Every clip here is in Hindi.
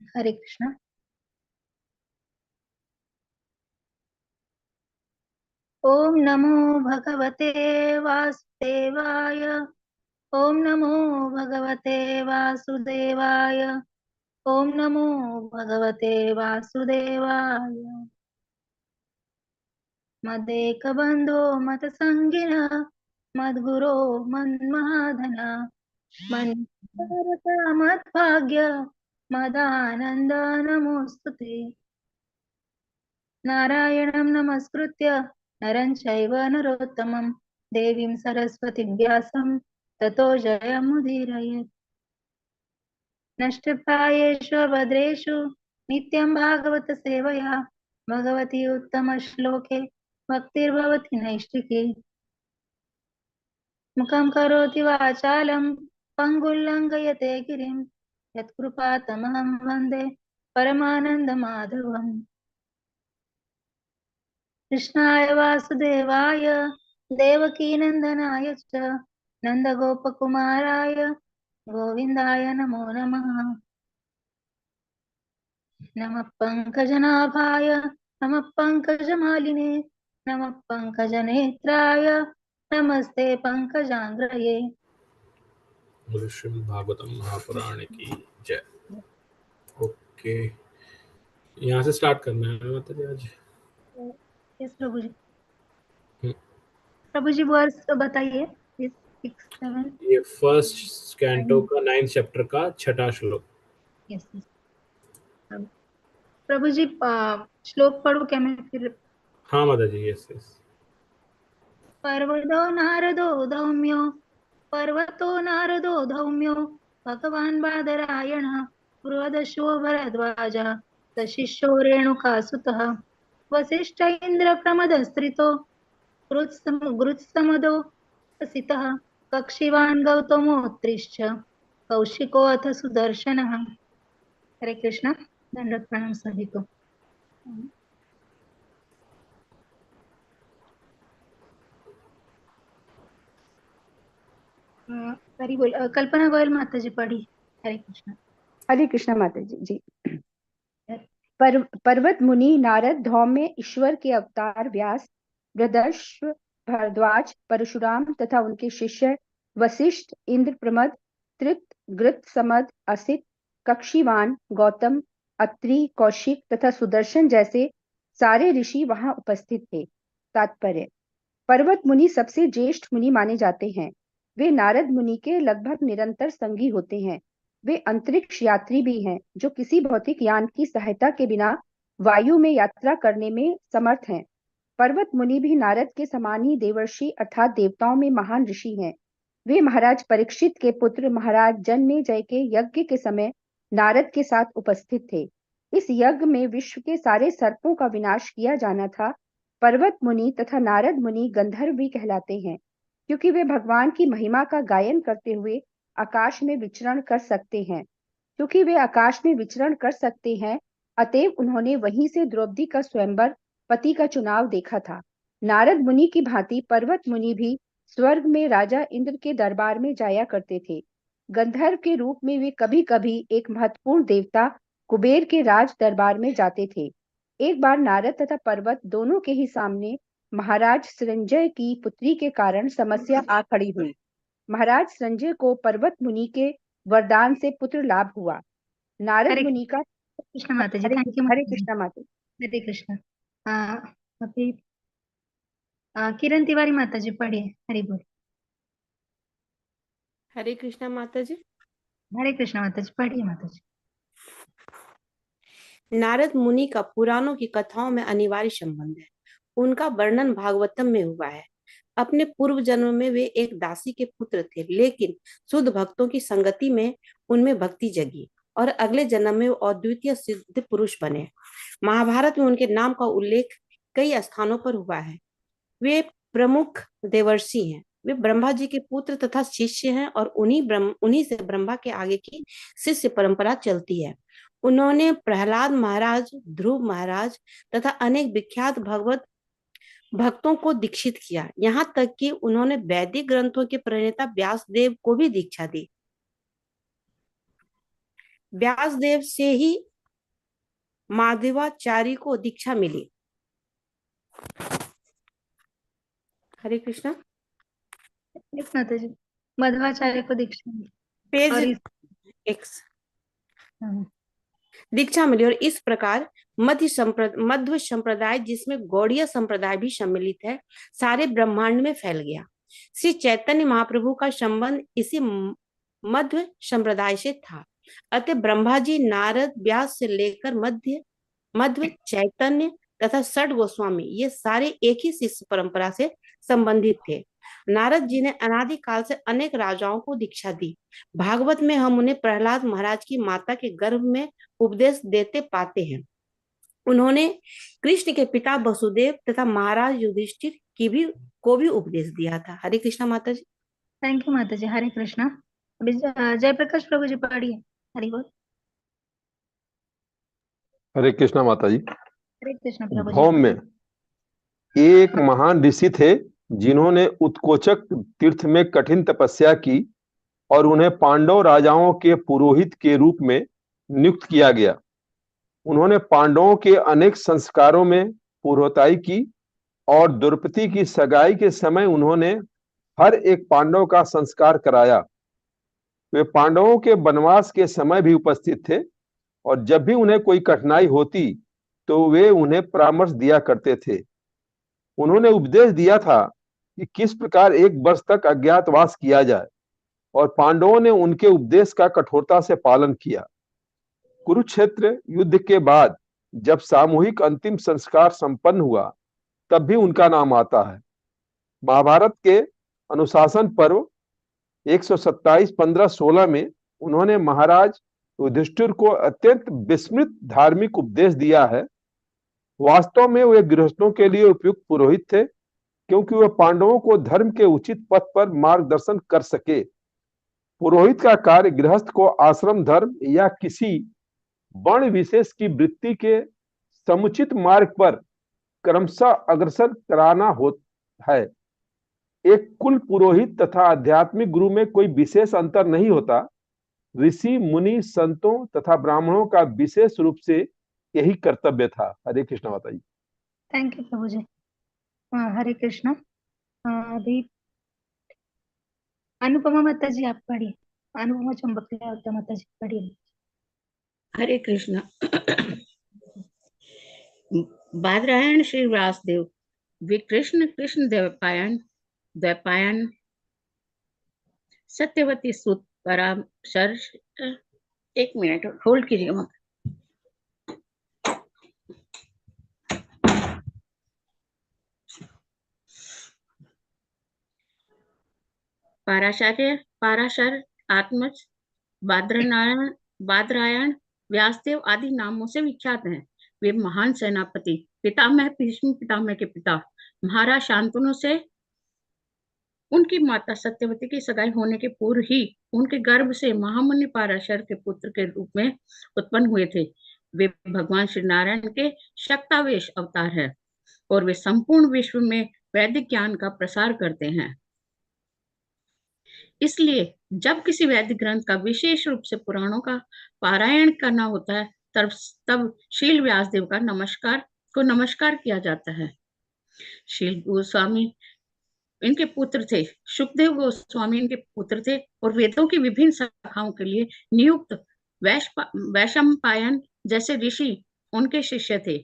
हरे कृष्णा। ओम नमो भगवते वासुदेवाय। ओम नमो भगवते वासुदेवाय। ओम नमो भगवते वासुदेवाय। मदेकबन्धो मतसङ्गिनः मद्गुरो मन्महाधन मन्महारथ मद्भाग्य मदानन्द नमोऽस्तु ते। नारायणं नमस्कृत्य नरं चैव नरोत्तमं देवीं सरस्वतीं व्यासं ततो जयमुदीरयेत्। नष्टप्रायेषु भद्रेषु नित्यं भागवत सेवया भगवती उत्तमश्लोके भक्तिर्भवति नैष्टिकी। मुखं करोति वाचालं पङ्गुल्लङ्घयते गिरिं यत्कृपातमहं वन्दे परमानन्दमाधवम्। कृष्णाय वासुदेवाय देवकीनन्दनाय च नन्दगोपकुमाराय गोविन्दाय नमो नमः। नमः पङ्कजनाभाय नमः पङ्कजमालिने नमः पङ्कजनेत्राय नमस्ते पङ्कजाङ्ग्रये। बोलो श्रीमद् भागवतम महापुराण की जय। ओके, यहाँ से स्टार्ट करना है माता जी आज। यस प्रभु जी। हम्म, प्रभु जी वर्ष तो बताइए। 6, 7। ये फर्स्ट कैंटो का 9th चैप्टर का 6वां श्लोक। Yes yes. प्रभु जी श्लोक पढ़ो क्या मैं फिर। हाँ माता जी, यस यस। पर्वतो नारदो धौम्यो पर्वतो नारदो धौम्यो भगवान् बादरायणः बृहदश्वो भरद्वाजः सशिष्यो रेणुकासुतः वसिष्ठ इन्द्रप्रमदस्त्रितो गृत्समदो प्रसितः कक्षिवान् गौतमोत्तिश्च कौशिकोऽथ सुदर्शनः। हरे कृष्ण। दंडवत प्रणाम सभी को। हरी बोल कल्पना गोयल माता जी पढ़ी। हरे कृष्ण। हरे कृष्णा माता जी जी। पर्वत मुनि नारद धौम्य ईश्वर के अवतार व्यास बृहदश्व भरद्वाज परशुराम तथा उनके शिष्य वशिष्ठ इंद्र प्रमद तृप्त गृत समद असित कक्षीवान गौतम अत्रि कौशिक तथा सुदर्शन जैसे सारे ऋषि वहां उपस्थित थे। तात्पर्य: पर्वत मुनि सबसे ज्येष्ठ मुनि माने जाते हैं। वे नारद मुनि के लगभग निरंतर संगी होते हैं। वे अंतरिक्ष यात्री भी हैं जो किसी भौतिक यान की सहायता के बिना वायु में यात्रा करने में समर्थ हैं। पर्वत मुनि भी नारद के समान ही देवर्षि अर्थात देवताओं में महान ऋषि हैं। वे महाराज परीक्षित के पुत्र महाराज जन्मेजय के यज्ञ के समय नारद के साथ उपस्थित थे। इस यज्ञ में विश्व के सारे सर्पों का विनाश किया जाना था। पर्वत मुनि तथा नारद मुनि गंधर्व भी कहलाते हैं क्योंकि वे भगवान की महिमा का गायन करते हुए आकाश में विचरण कर सकते हैं। क्योंकि वे आकाश में विचरण कर सकते हैं, अतएव उन्होंने वहीं से द्रौपदी का स्वयंवर पति का चुनाव देखा था। नारद मुनि की भांति पर्वत मुनि भी स्वर्ग में राजा इंद्र के दरबार में जाया करते थे। गंधर्व के रूप में वे कभी कभी एक महत्वपूर्ण देवता कुबेर के राज दरबार में जाते थे। एक बार नारद तथा पर्वत दोनों के ही सामने महाराज संजय की पुत्री के कारण समस्या आ खड़ी हुई। महाराज संजय को पर्वत मुनि के वरदान से पुत्र लाभ हुआ। नारद हरे मुनि का कृष्ण माता जी। हरे थैंक यू हरे माता जी। कृष्णा माता। हरे कृष्ण। अभी किरण तिवारी माता जी पढ़िए। हरि बोल। हरे कृष्णा माता जी। हरे कृष्ण माता जी पढ़िए माता जी। नारद मुनि का पुराणों की कथाओं में अनिवार्य संबंध है। उनका वर्णन भागवतम में हुआ है। अपने पूर्व जन्म में वे एक दासी के पुत्र थे, लेकिन शुद्ध भक्तों की संगति में उनमें भक्ति जगी और अगले जन्म में वो अद्वितीय सिद्ध पुरुष बने। महाभारत में उनके नाम का उल्लेख कई स्थानों पर हुआ है। वे प्रमुख देवर्षि हैं। वे ब्रह्मा जी के पुत्र तथा शिष्य हैं और उन्हीं से ब्रह्मा के आगे की शिष्य परंपरा चलती है। उन्होंने प्रहलाद महाराज, ध्रुव महाराज तथा अनेक विख्यात भगवत भक्तों को दीक्षित किया। यहाँ तक कि उन्होंने वैदिक ग्रंथों के प्रणेता व्यासदेव को भी दीक्षा दी। व्यासदेव से ही माधवाचार्य को दीक्षा मिली। हरे कृष्णा। एक माता जी, मध्वाचार्य को दीक्षा मिली पेज और एक्स हाँ, दीक्षा मिली और इस प्रकार मध्व संप्रदाय, जिसमें गौड़ीय संप्रदाय भी सम्मिलित है, सारे ब्रह्मांड में फैल गया। श्री चैतन्य महाप्रभु का संबंध इसी मध्व संप्रदाय से था। अतः ब्रह्मा जी, नारद, व्यास से लेकर मध्व, चैतन्य तथा षड गोस्वामी, ये सारे एक ही शिष्य परंपरा से संबंधित थे। नारद जी ने अनादिकाल से अनेक राजाओं को दीक्षा दी। भागवत में हम उन्हें प्रहलाद महाराज की माता के गर्भ में उपदेश देते पाते हैं। उन्होंने कृष्ण के पिता वसुदेव तथा महाराज युधिष्ठिर को भी उपदेश दिया था। हरे कृष्णा माता जी। थैंक यू माता जी। हरे कृष्णा। अभी जयप्रकाश प्रभु जी पढ़िए। हरि बोल। हरे कृष्णा माता जी। हरे कृष्णा प्रभु जी। भौम में एक महान ऋषि थे जिन्होंने उत्कोचक तीर्थ में कठिन तपस्या की और उन्हें पांडव राजाओं के पुरोहित के रूप में नियुक्त किया गया। उन्होंने पांडवों के अनेक संस्कारों में पुरोहिताई की और द्रौपदी की सगाई के समय उन्होंने हर एक पांडव का संस्कार कराया। वे पांडवों के वनवास के समय भी उपस्थित थे और जब भी उन्हें कोई कठिनाई होती तो वे उन्हें परामर्श दिया करते थे। उन्होंने उपदेश दिया था कि किस प्रकार 1 वर्ष तक अज्ञातवास किया जाए और पांडवों ने उनके उपदेश का कठोरता से पालन किया। कुरुक्षेत्र युद्ध के बाद जब सामूहिक अंतिम संस्कार संपन्न हुआ तब भी उनका नाम आता है। महाभारत के अनुशासन पर्व 127:15-16 में उन्होंने महाराज युधिष्ठिर को अत्यंत विस्मृत धार्मिक उपदेश दिया है। वास्तव में वे गृहस्थों के लिए उपयुक्त पुरोहित थे क्योंकि वे पांडवों को धर्म के उचित पथ पर मार्गदर्शन कर सके। पुरोहित का कार्य गृहस्थ को आश्रम धर्म या किसी वर्ण विशेष की वृत्ति के समुचित मार्ग पर क्रमशः अग्रसर कराना होता है। एक कुल पुरोहित तथा आध्यात्मिक गुरु में कोई विशेष अंतर नहीं होता। ऋषि, मुनि, संतों तथा ब्राह्मणों का विशेष रूप से यही कर्तव्य था। हरे कृष्ण माता जी। थैंक यू प्रभु जी। हरे कृष्णा। अभी अनुपमा माता जी आप पढ़िए। अनुपमा चंबकला माता जी पढ़िए। हरे कृष्णा। बादरायण श्री व्यासदेव वे कृष्ण द्वैपायन सत्यवती सुत पराशर। एक मिनट होल्ड कीजिएगा। पाराशर, आत्मज, बादरायण, व्यासदेव आदि नामों से विख्यात हैं। वे महान सेनापति, पितामह भीष्म पितामह के पिता महाराज शांतनु से उनकी माता सत्यवती की सगाई होने के पूर्व ही उनके गर्भ से महामुनि पाराशर के पुत्र के रूप में उत्पन्न हुए थे। वे भगवान श्री नारायण के शक्तावेश अवतार है और वे संपूर्ण विश्व में वैदिक ज्ञान का प्रसार करते हैं। इसलिए जब किसी वैदिक ग्रंथ का विशेष रूप से पुराणों का पारायण करना होता है तब शील व्यासदेव का नमस्कार किया जाता है। शील गोस्वामी इनके पुत्र थे। सुखदेव गोस्वामी इनके पुत्र थे और वेदों की विभिन्न शाखाओं के लिए नियुक्त वैशंपायन जैसे ऋषि उनके शिष्य थे।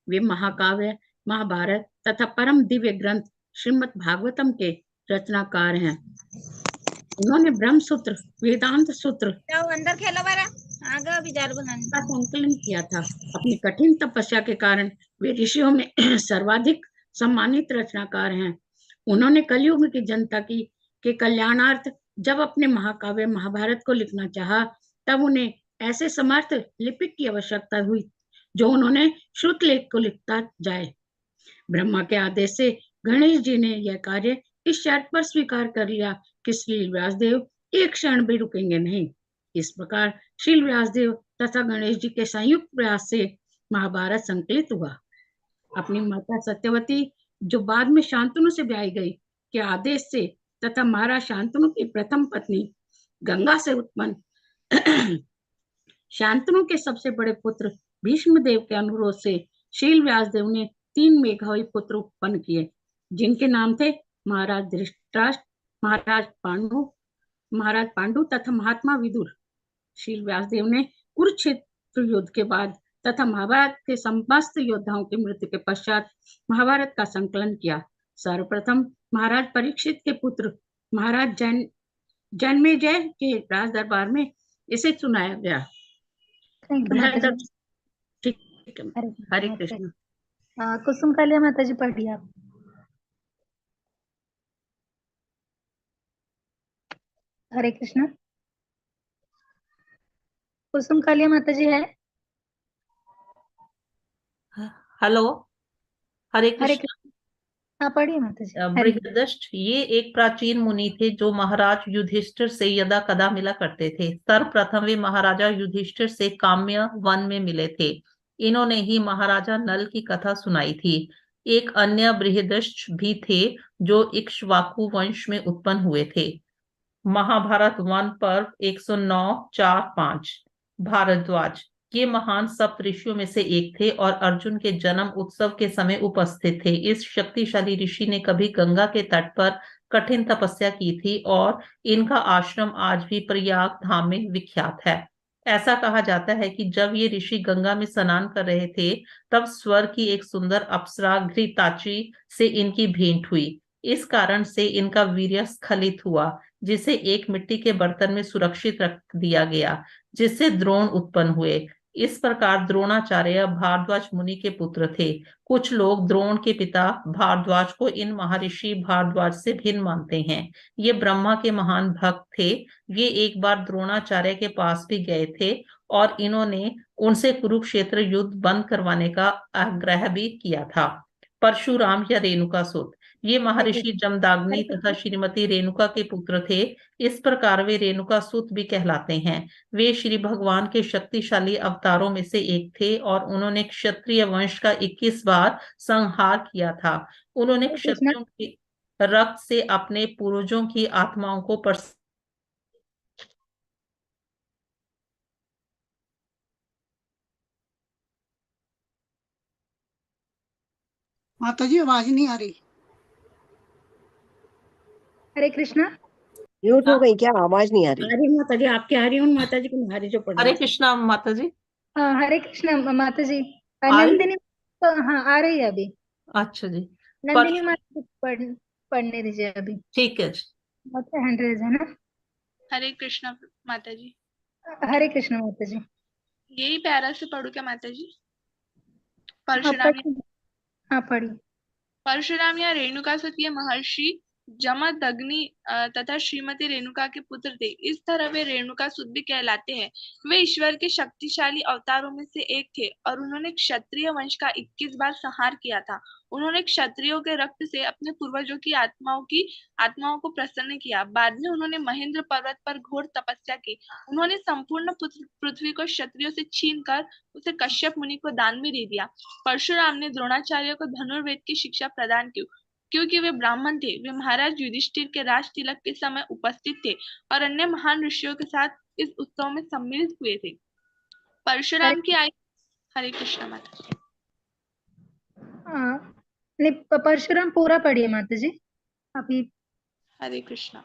वे महाकाव्य, महाभारत तथा परम दिव्य ग्रंथ श्रीमद् भागवतम के रचनाकार हैं। उन्होंने ब्रह्म सूत्र, वेदांत सूत्र अंदर खेलो आगे विचार बनाने का संकलन किया था। अपनी कठिन तपस्या के कारण वे ऋषियों में सर्वाधिक सम्मानित रचनाकार हैं। उन्होंने कलयुग की जनता के कल्याणार्थ जब अपने महाकाव्य महाभारत को लिखना चाहा तब उन्हें ऐसे समर्थ लिपिक की आवश्यकता हुई जो उन्होंने श्रुत लेख को लिखता जाए। ब्रह्मा के आदेश से गणेश जी ने यह कार्य इस शर्त पर स्वीकार कर लिया कि श्री व्यासदेव एक क्षण भी रुकेंगे नहीं। इस प्रकार श्री व्यासदेव तथा गणेश जी के संयुक्त प्रयास से महाभारत संकलित हुआ। अपनी माता सत्यवती जो बाद में शांतनु से ब्याही गई के आदेश से तथा महाराज शांतनु की प्रथम पत्नी गंगा से उत्पन्न शांतनु के सबसे बड़े पुत्र भीष्म देव के अनुरोध से शील व्यास देव ने 3 मेधावी पुत्र उत्पन्न किए, जिनके नाम थे महाराज धृतराष्ट्र, महाराज पांडु तथा महात्मा विदुर। शील व्यास देव ने कुरुक्षेत्र युद्ध के बाद तथा महाभारत के समस्त योद्धाओं की मृत्यु के पश्चात महाभारत का संकलन किया। सर्वप्रथम महाराज परीक्षित के पुत्र महाराज जन्मेजय के राज दरबार में इसे सुनाया गया। थैंक यू माता जी। ठीक है, हरे माता जी। कृष्ण। कुसुम कालिया माता जी पढ़िए आप। हरे कृष्ण। कुसुम कालिया माता जी है? हेलो, हरे हरे कृष्ण। कृष्ण। हाँ पढ़िए माता जी। हरे बृहदृष्ट ये एक प्राचीन मुनि थे जो महाराज युधिष्ठिर से यदा कदा मिला करते थे। सर्वप्रथम वे महाराजा युधिष्ठिर से काम्य वन में मिले थे। इन्होंने ही महाराजा नल की कथा सुनाई थी। एक अन्य बृहदृष्ट भी थे जो इक्ष्वाकु वंश में उत्पन्न हुए थे। महाभारत वन पर्व 109-4-5। भारद्वाज ये महान सप्त ऋषियों में से एक थे और अर्जुन के जन्म उत्सव के समय उपस्थित थे। इस शक्तिशाली ऋषि ने कभी गंगा के तट पर कठिन तपस्या की थी और इनका आश्रम आज भी प्रयाग धाम में विख्यात है। ऐसा कहा जाता है कि जब ये ऋषि गंगा में स्नान कर रहे थे तब स्वर्ग की एक सुंदर अप्सरा घृताची से इनकी भेंट हुई। इस कारण से इनका वीर्य स्खलित हुआ, जिसे एक मिट्टी के बर्तन में सुरक्षित रख दिया गया, जिससे द्रोण उत्पन्न हुए। इस प्रकार द्रोणाचार्य भारद्वाज मुनि के पुत्र थे। कुछ लोग द्रोण के पिता भारद्वाज को इन महर्षि भारद्वाज से भिन्न मानते हैं। ये ब्रह्मा के महान भक्त थे। ये एक बार द्रोणाचार्य के पास भी गए थे और इन्होंने उनसे कुरुक्षेत्र युद्ध बंद करवाने का आग्रह भी किया था। परशुराम या रेणुकासुत ये महर्षि जमदाग्नि तथा श्रीमती रेणुका के पुत्र थे। इस प्रकार वे रेणुकासुत भी कहलाते हैं। वे श्री भगवान के शक्तिशाली अवतारों में से एक थे और उन्होंने क्षत्रिय वंश का 21 बार संहार किया था। उन्होंने क्षत्रियों के रक्त से अपने पूर्वजों की आत्माओं को माता जी आवाज नहीं आ रही। हरे कृष्णा। म्यूट हो गई क्या? आवाज नहीं आ रही। हरे माता जी, आपके हरी उन माता जी को हरी जो पढ़ हरे कृष्णा माता जी। हाँ हरे कृष्णा माता जी। आ रही? नंदिनी तो हाँ आ रही है अभी। अच्छा जी, नंदिनी माता जी पढ़ने दीजिए अभी। ठीक है जी। माता हैंड रेज है ना। हरे कृष्णा माता जी। हरे कृष्णा माता जी। यही प्यारा से पढ़ू क्या माता जी? हाँ पढ़ी। परशुराम या रेणुकासुत ये महर्षि जमदग्नि तथा श्रीमती रेणुका के पुत्र थे। इस तरह वे रेणुकासुत भी कहलाते हैं। वे ईश्वर के शक्तिशाली अवतारों में से एक थे और उन्होंने क्षत्रिय वंश का 21 बार संहार किया था। उन्होंने क्षत्रियों के रक्त से अपने पूर्वजों की आत्माओं को प्रसन्न किया। बाद में उन्होंने महेंद्र पर्वत पर घोर तपस्या की। उन्होंने संपूर्ण पृथ्वी को क्षत्रियों से छीनकर उसे कश्यप मुनि को दान में दे दिया। परशुराम ने द्रोणाचार्य को धनुर्वेद की शिक्षा प्रदान की। क्योंकि वे ब्राह्मण थे, वे महाराज युधिष्ठिर के राज तिलक के समय उपस्थित थे और अन्य महान ऋषियों के साथ इस उत्सव में सम्मिलित हुए थे। परशुराम की आयु हरे कृष्ण माता। नहीं परशुराम पूरा पढ़िए माता जी अभी। हरे कृष्णा।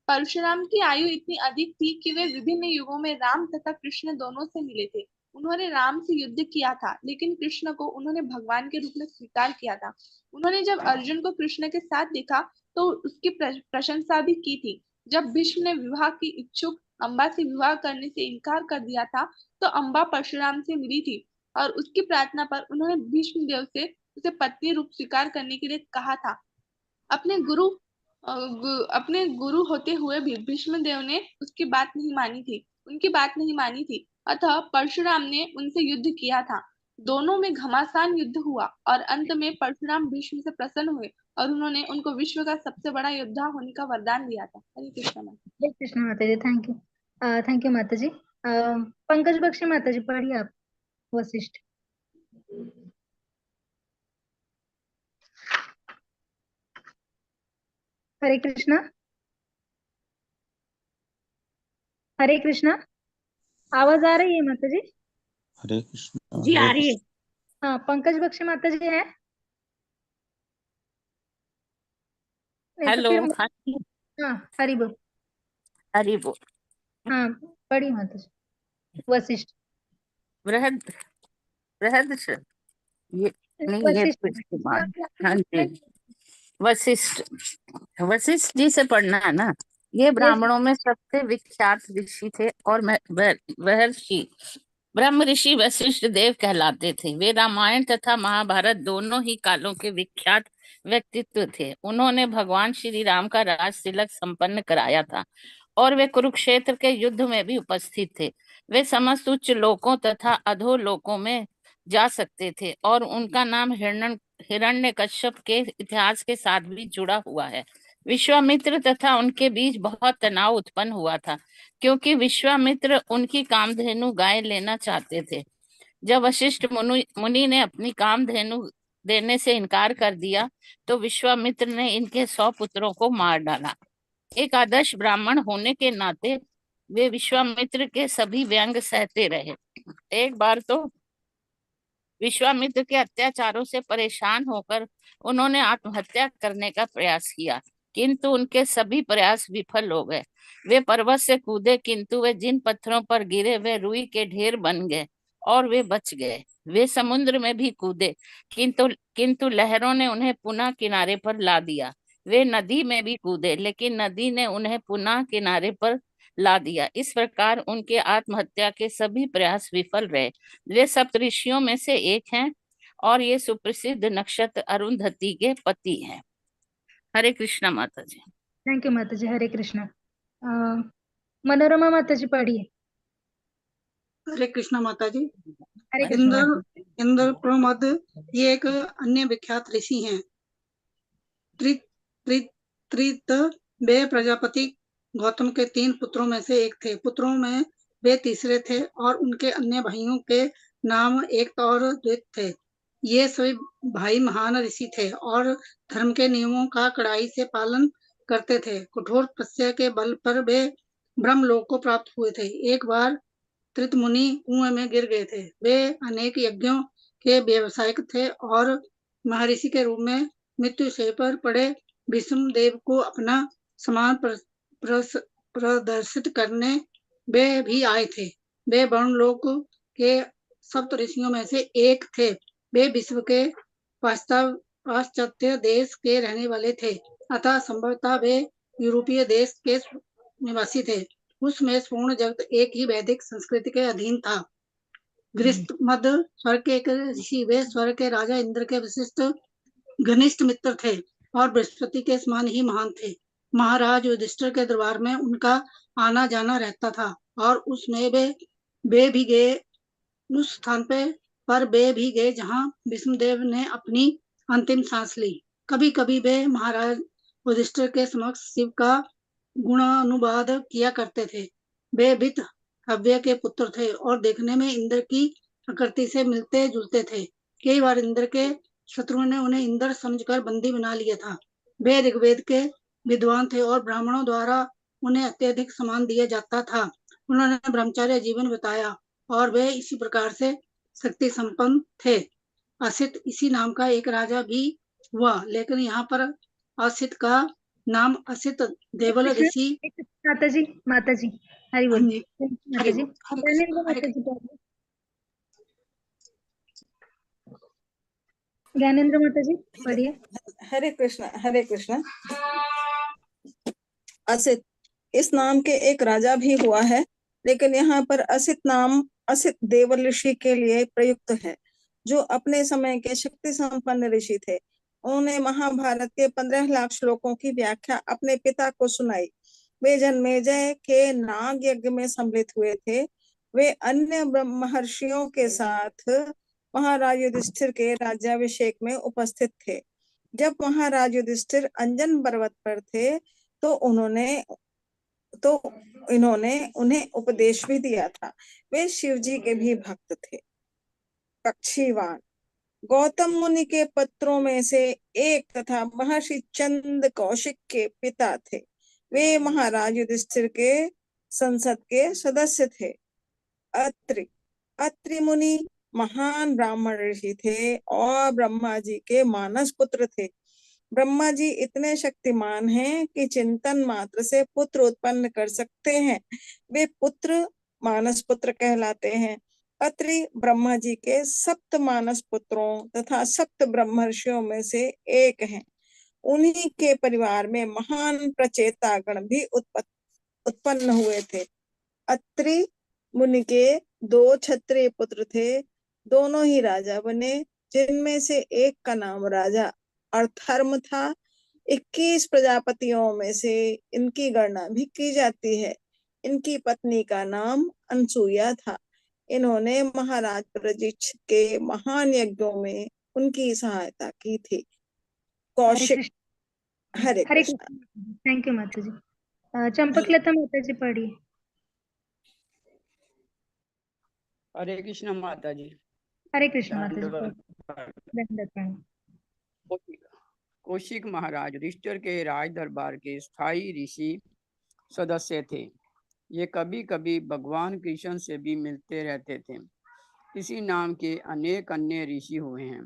परशुराम की आयु इतनी अधिक थी कि वे विभिन्न युगों में राम तथा कृष्ण दोनों से मिले थे। उन्होंने राम से युद्ध किया था, लेकिन कृष्ण को उन्होंने भगवान के रूप में स्वीकार किया था। उन्होंने जब अर्जुन को कृष्ण के साथ देखा तो उसकी प्रशंसा भी की थी। जब भीष्म ने विवाह की इच्छुक अम्बा से विवाह करने से इनकार कर दिया था तो अम्बा परशुराम से मिली थी और उसकी प्रार्थना पर उन्होंने भीष्म देव से उसे पत्नी रूप स्वीकार करने के लिए कहा था। अपने गुरु होते हुए भी भीष्म देव ने उनकी बात नहीं मानी थी। अतः परशुराम ने उनसे युद्ध किया था। दोनों में घमासान युद्ध हुआ और अंत में परशुराम भीष्म से प्रसन्न हुए और उन्होंने उनको विश्व का सबसे बड़ा योद्धा होने का वरदान दिया था। हरे कृष्ण माता। हरे कृष्ण माता जी। थैंक यू माता जी। पंकज बख्शी माता जी पढ़िए आप वशिष्ठ। हरे कृष्णा। हरे कृष्णा आवाज आ रही है माता जी? हरे कृष्ण जी हरे आ रही है। हाँ, पंकज बख्शी माता जी है? नहीं तो हेलो। फिर हाँ, हाँ, हरि बोल। हरि बोल। हाँ, पढ़ी माता जी। वशिष्ठ। बृहद बृहद ये नहीं, ये तो वशिष्ठ। इसके बाद। हाँ जी, वशिष्ठ। वशिष्ठ जी से पढ़ना है ना। ये ब्राह्मणों में सबसे विख्यात ऋषि थे और महर्षि ब्रह्म ऋषि वशिष्ठ देव कहलाते थे। वे रामायण तथा महाभारत दोनों ही कालों के विख्यात व्यक्तित्व थे। उन्होंने भगवान श्री राम का राज तिलक संपन्न कराया था और वे कुरुक्षेत्र के युद्ध में भी उपस्थित थे। वे समस्त उच्च लोकों तथा अधो लोकों में जा सकते थे और उनका नाम हिरण्यकश्यप के इतिहास के साथ भी जुड़ा हुआ है। विश्वामित्र तथा उनके बीच बहुत तनाव उत्पन्न हुआ था क्योंकि विश्वामित्र उनकी कामधेनु गाय लेना चाहते थे। जब वशिष्ठ मुनि ने अपनी कामधेनु देने से इनकार कर दिया तो विश्वामित्र ने इनके 100 पुत्रों को मार डाला। एक आदर्श ब्राह्मण होने के नाते वे विश्वामित्र के सभी व्यंग सहते रहे। एक बार तो विश्वामित्र के अत्याचारों से परेशान होकर उन्होंने आत्महत्या करने का प्रयास किया, किंतु उनके सभी प्रयास विफल हो गए। वे पर्वत से कूदे, किंतु वे जिन पत्थरों पर गिरे वे रुई के ढेर बन गए और वे बच गए। वे समुद्र में भी कूदे, किंतु किंतु लहरों ने उन्हें पुनः किनारे पर ला दिया। वे नदी में भी कूदे, लेकिन नदी ने उन्हें पुनः किनारे पर ला दिया। इस प्रकार उनके आत्महत्या के सभी प्रयास विफल रहे। वे सप्तऋषियों में से एक हैं और ये सुप्रसिद्ध नक्षत्र अरुंधति के पति हैं। हरे कृष्णा माता जी। थैंक यू माता जी। हरे कृष्णा। मनोरमा माता जी पढ़िए। हरे कृष्णा माता जी। हरे कृष्णा। इंद्र प्रमद ये एक अन्य विख्यात ऋषि हैं। त्रित वे प्रजापति गौतम के 3 पुत्रों में से एक थे। पुत्रों में वे तीसरे थे और उनके अन्य भाइयों के नाम एक और द्वित थे। ये सभी भाई महान ऋषि थे और धर्म के नियमों का कड़ाई से पालन करते थे। कठोर तपस्या के बल पर वे ब्रह्मलोक को प्राप्त हुए थे। एक बार त्रित मुनि कुएं में गिर गए थे। वे अनेक यज्ञों के व्यवसायिक थे और महर्षि के रूप में मृत्यु शैया पर पड़े विष्णु देव को अपना समान प्रदर्शित करने वे भी आए थे। वे वर्णलोक के सप्त ऋषियों में से एक थे। वे विश्व के पाश्चात्य देश के रहने वाले थे, अतः संभवतः वे यूरोपीय देश के निवासी थे। उसमें पूर्ण जगत एक ही वैदिक संस्कृति के अधीन था। गृहस्थ मध्य स्वर्ग के एक ऋषि, वे स्वर्ग के राजा इंद्र के विशिष्ट घनिष्ठ मित्र थे और बृहस्पति के समान ही महान थे। महाराज युधिष्ठिर के दरबार में उनका आना जाना रहता था और उसमें वे भी गए उस स्थान पर वे भी गए जहां विष्णुदेव ने अपनी अंतिम सांस ली। कभी कभी वे महाराज युधिष्ठिर के समक्ष शिव का गुणानुवाद किया करते थे। वे वित्त हव्य के पुत्र थे और देखने में इंद्र की प्रकृति से मिलते जुलते थे। कई बार इंद्र के शत्रुओं ने उन्हें इंद्र समझकर बंदी बना लिया था। वे ऋग्वेद के विद्वान थे और ब्राह्मणों द्वारा उन्हें अत्यधिक सम्मान दिया जाता था। उन्होंने ब्रह्मचर्य जीवन बिताया और वे इसी प्रकार से शक्ति संपन्न थे। असित इसी नाम का एक राजा भी हुआ, लेकिन यहाँ पर असित का नाम असित देवल ऋषि। माता जी हरि बोल। माता जी ज्ञानेंद्र माता जी पढ़िए। हरे कृष्णा। असित इस नाम के एक राजा भी हुआ है, लेकिन यहाँ पर असित नाम असित देवल ऋषि के लिए प्रयुक्त है, जो अपने समय के शक्ति संपन्न ऋषि थे। उन्होंने महाभारत के 15 लाख श्लोकों की व्याख्या अपने पिता को सुनाई। वे जन्मेजय के नाग यज्ञ में सम्मिलित हुए थे। वे अन्य महर्षियों के साथ महाराज युधिष्ठिर के राज्याभिषेक में उपस्थित थे। जब महाराज युधिष्ठिर अंजन पर्वत पर थे तो इन्होंने उन्हें उपदेश भी दिया था। वे शिव जी के भी भक्त थे। कक्षीवान गौतम मुनि के पुत्रों में से एक तथा महर्षि चंद कौशिक के पिता थे। वे महाराज युधिष्ठिर के संसद के सदस्य थे। अत्रि अत्रि मुनि महान ब्राह्मण ऋषि थे और ब्रह्मा जी के मानस पुत्र थे। ब्रह्मा जी इतने शक्तिमान हैं कि चिंतन मात्र से पुत्र उत्पन्न कर सकते हैं। वे पुत्र मानस पुत्र कहलाते हैं। अत्रि ब्रह्मा जी के सप्त मानस पुत्रों तथा सप्त ब्रह्मर्षियों में से एक हैं। उन्हीं के परिवार में महान प्रचेता गण भी उत्पन्न हुए थे। अत्रि मुनि के 2 क्षत्रिय पुत्र थे, दोनों ही राजा बने, जिनमें से एक का नाम राजा अर्थर्म था। 21 प्रजापतियों में से इनकी गणना भी की जाती है। इनकी पत्नी का नाम अनसुईया था। इन्होंने महाराज प्रतीक्षित के महान यज्ञों में उनकी सहायता की थी। कौशिक। हरे हरे कृष्ण। कृष्ण। थैंक यू माता जी। चंपकलता माता जी पढ़िए। हरे कृष्ण माता जी। हरे कृष्ण माता जी। दंडवत दंडवत प्रणाम। कौशिक महाराज युधिष्ठिर के राज दरबार के स्थायी ऋषि सदस्य थे। ये कभी कभी भगवान कृष्ण से भी मिलते रहते थे। इसी नाम के अनेक अन्य ऋषि हुए हैं।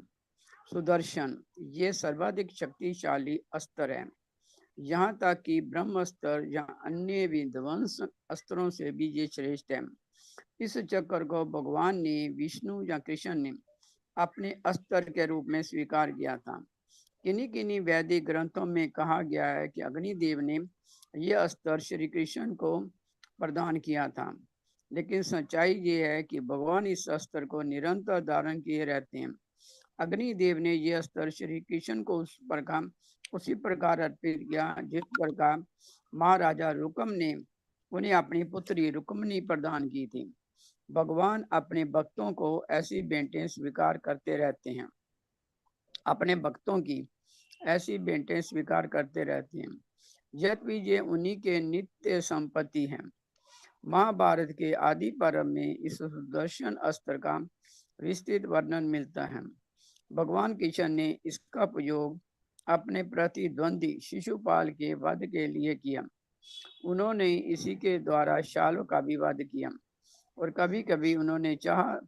सुदर्शन ये सर्वाधिक शक्तिशाली अस्त्र है। यहाँ तक कि ब्रह्मास्त्र या अन्य विध्वंस अस्त्रों से भी ये श्रेष्ठ है। इस चक्र को भगवान ने विष्णु या कृष्ण ने अपने अस्त्र के रूप में स्वीकार किया था। किन्हीं वैदिक ग्रंथों में कहा गया है कि अग्निदेव ने यह अस्त्र श्री कृष्ण को प्रदान किया था, लेकिन सच्चाई ये है कि भगवान इस अस्त्र को निरंतर धारण किए रहते हैं। अग्निदेव ने यह अस्त्र श्री कृष्ण को उसी प्रकार अर्पित किया जिस प्रकार महाराजा रुकम ने उन्हें अपनी पुत्री रुक्मिणी प्रदान की थी। भगवान अपने भक्तों को ऐसी भेंटें स्वीकार करते रहते हैं। अपने भक्तों की ऐसी भेंटें स्वीकार करते रहते हैं, यद्यपि ये उन्हीं के नित्य संपत्ति हैं। महाभारत के आदि पर्व में इस सुदर्शन अस्त्र का विस्तृत वर्णन मिलता है। भगवान कृष्ण ने इसका प्रयोग अपने प्रतिद्वंदी शिशुपाल के वध के लिए किया। उन्होंने इसी के द्वारा शाल्व का भी वध किया और कभी कभी उन्होंने चाहा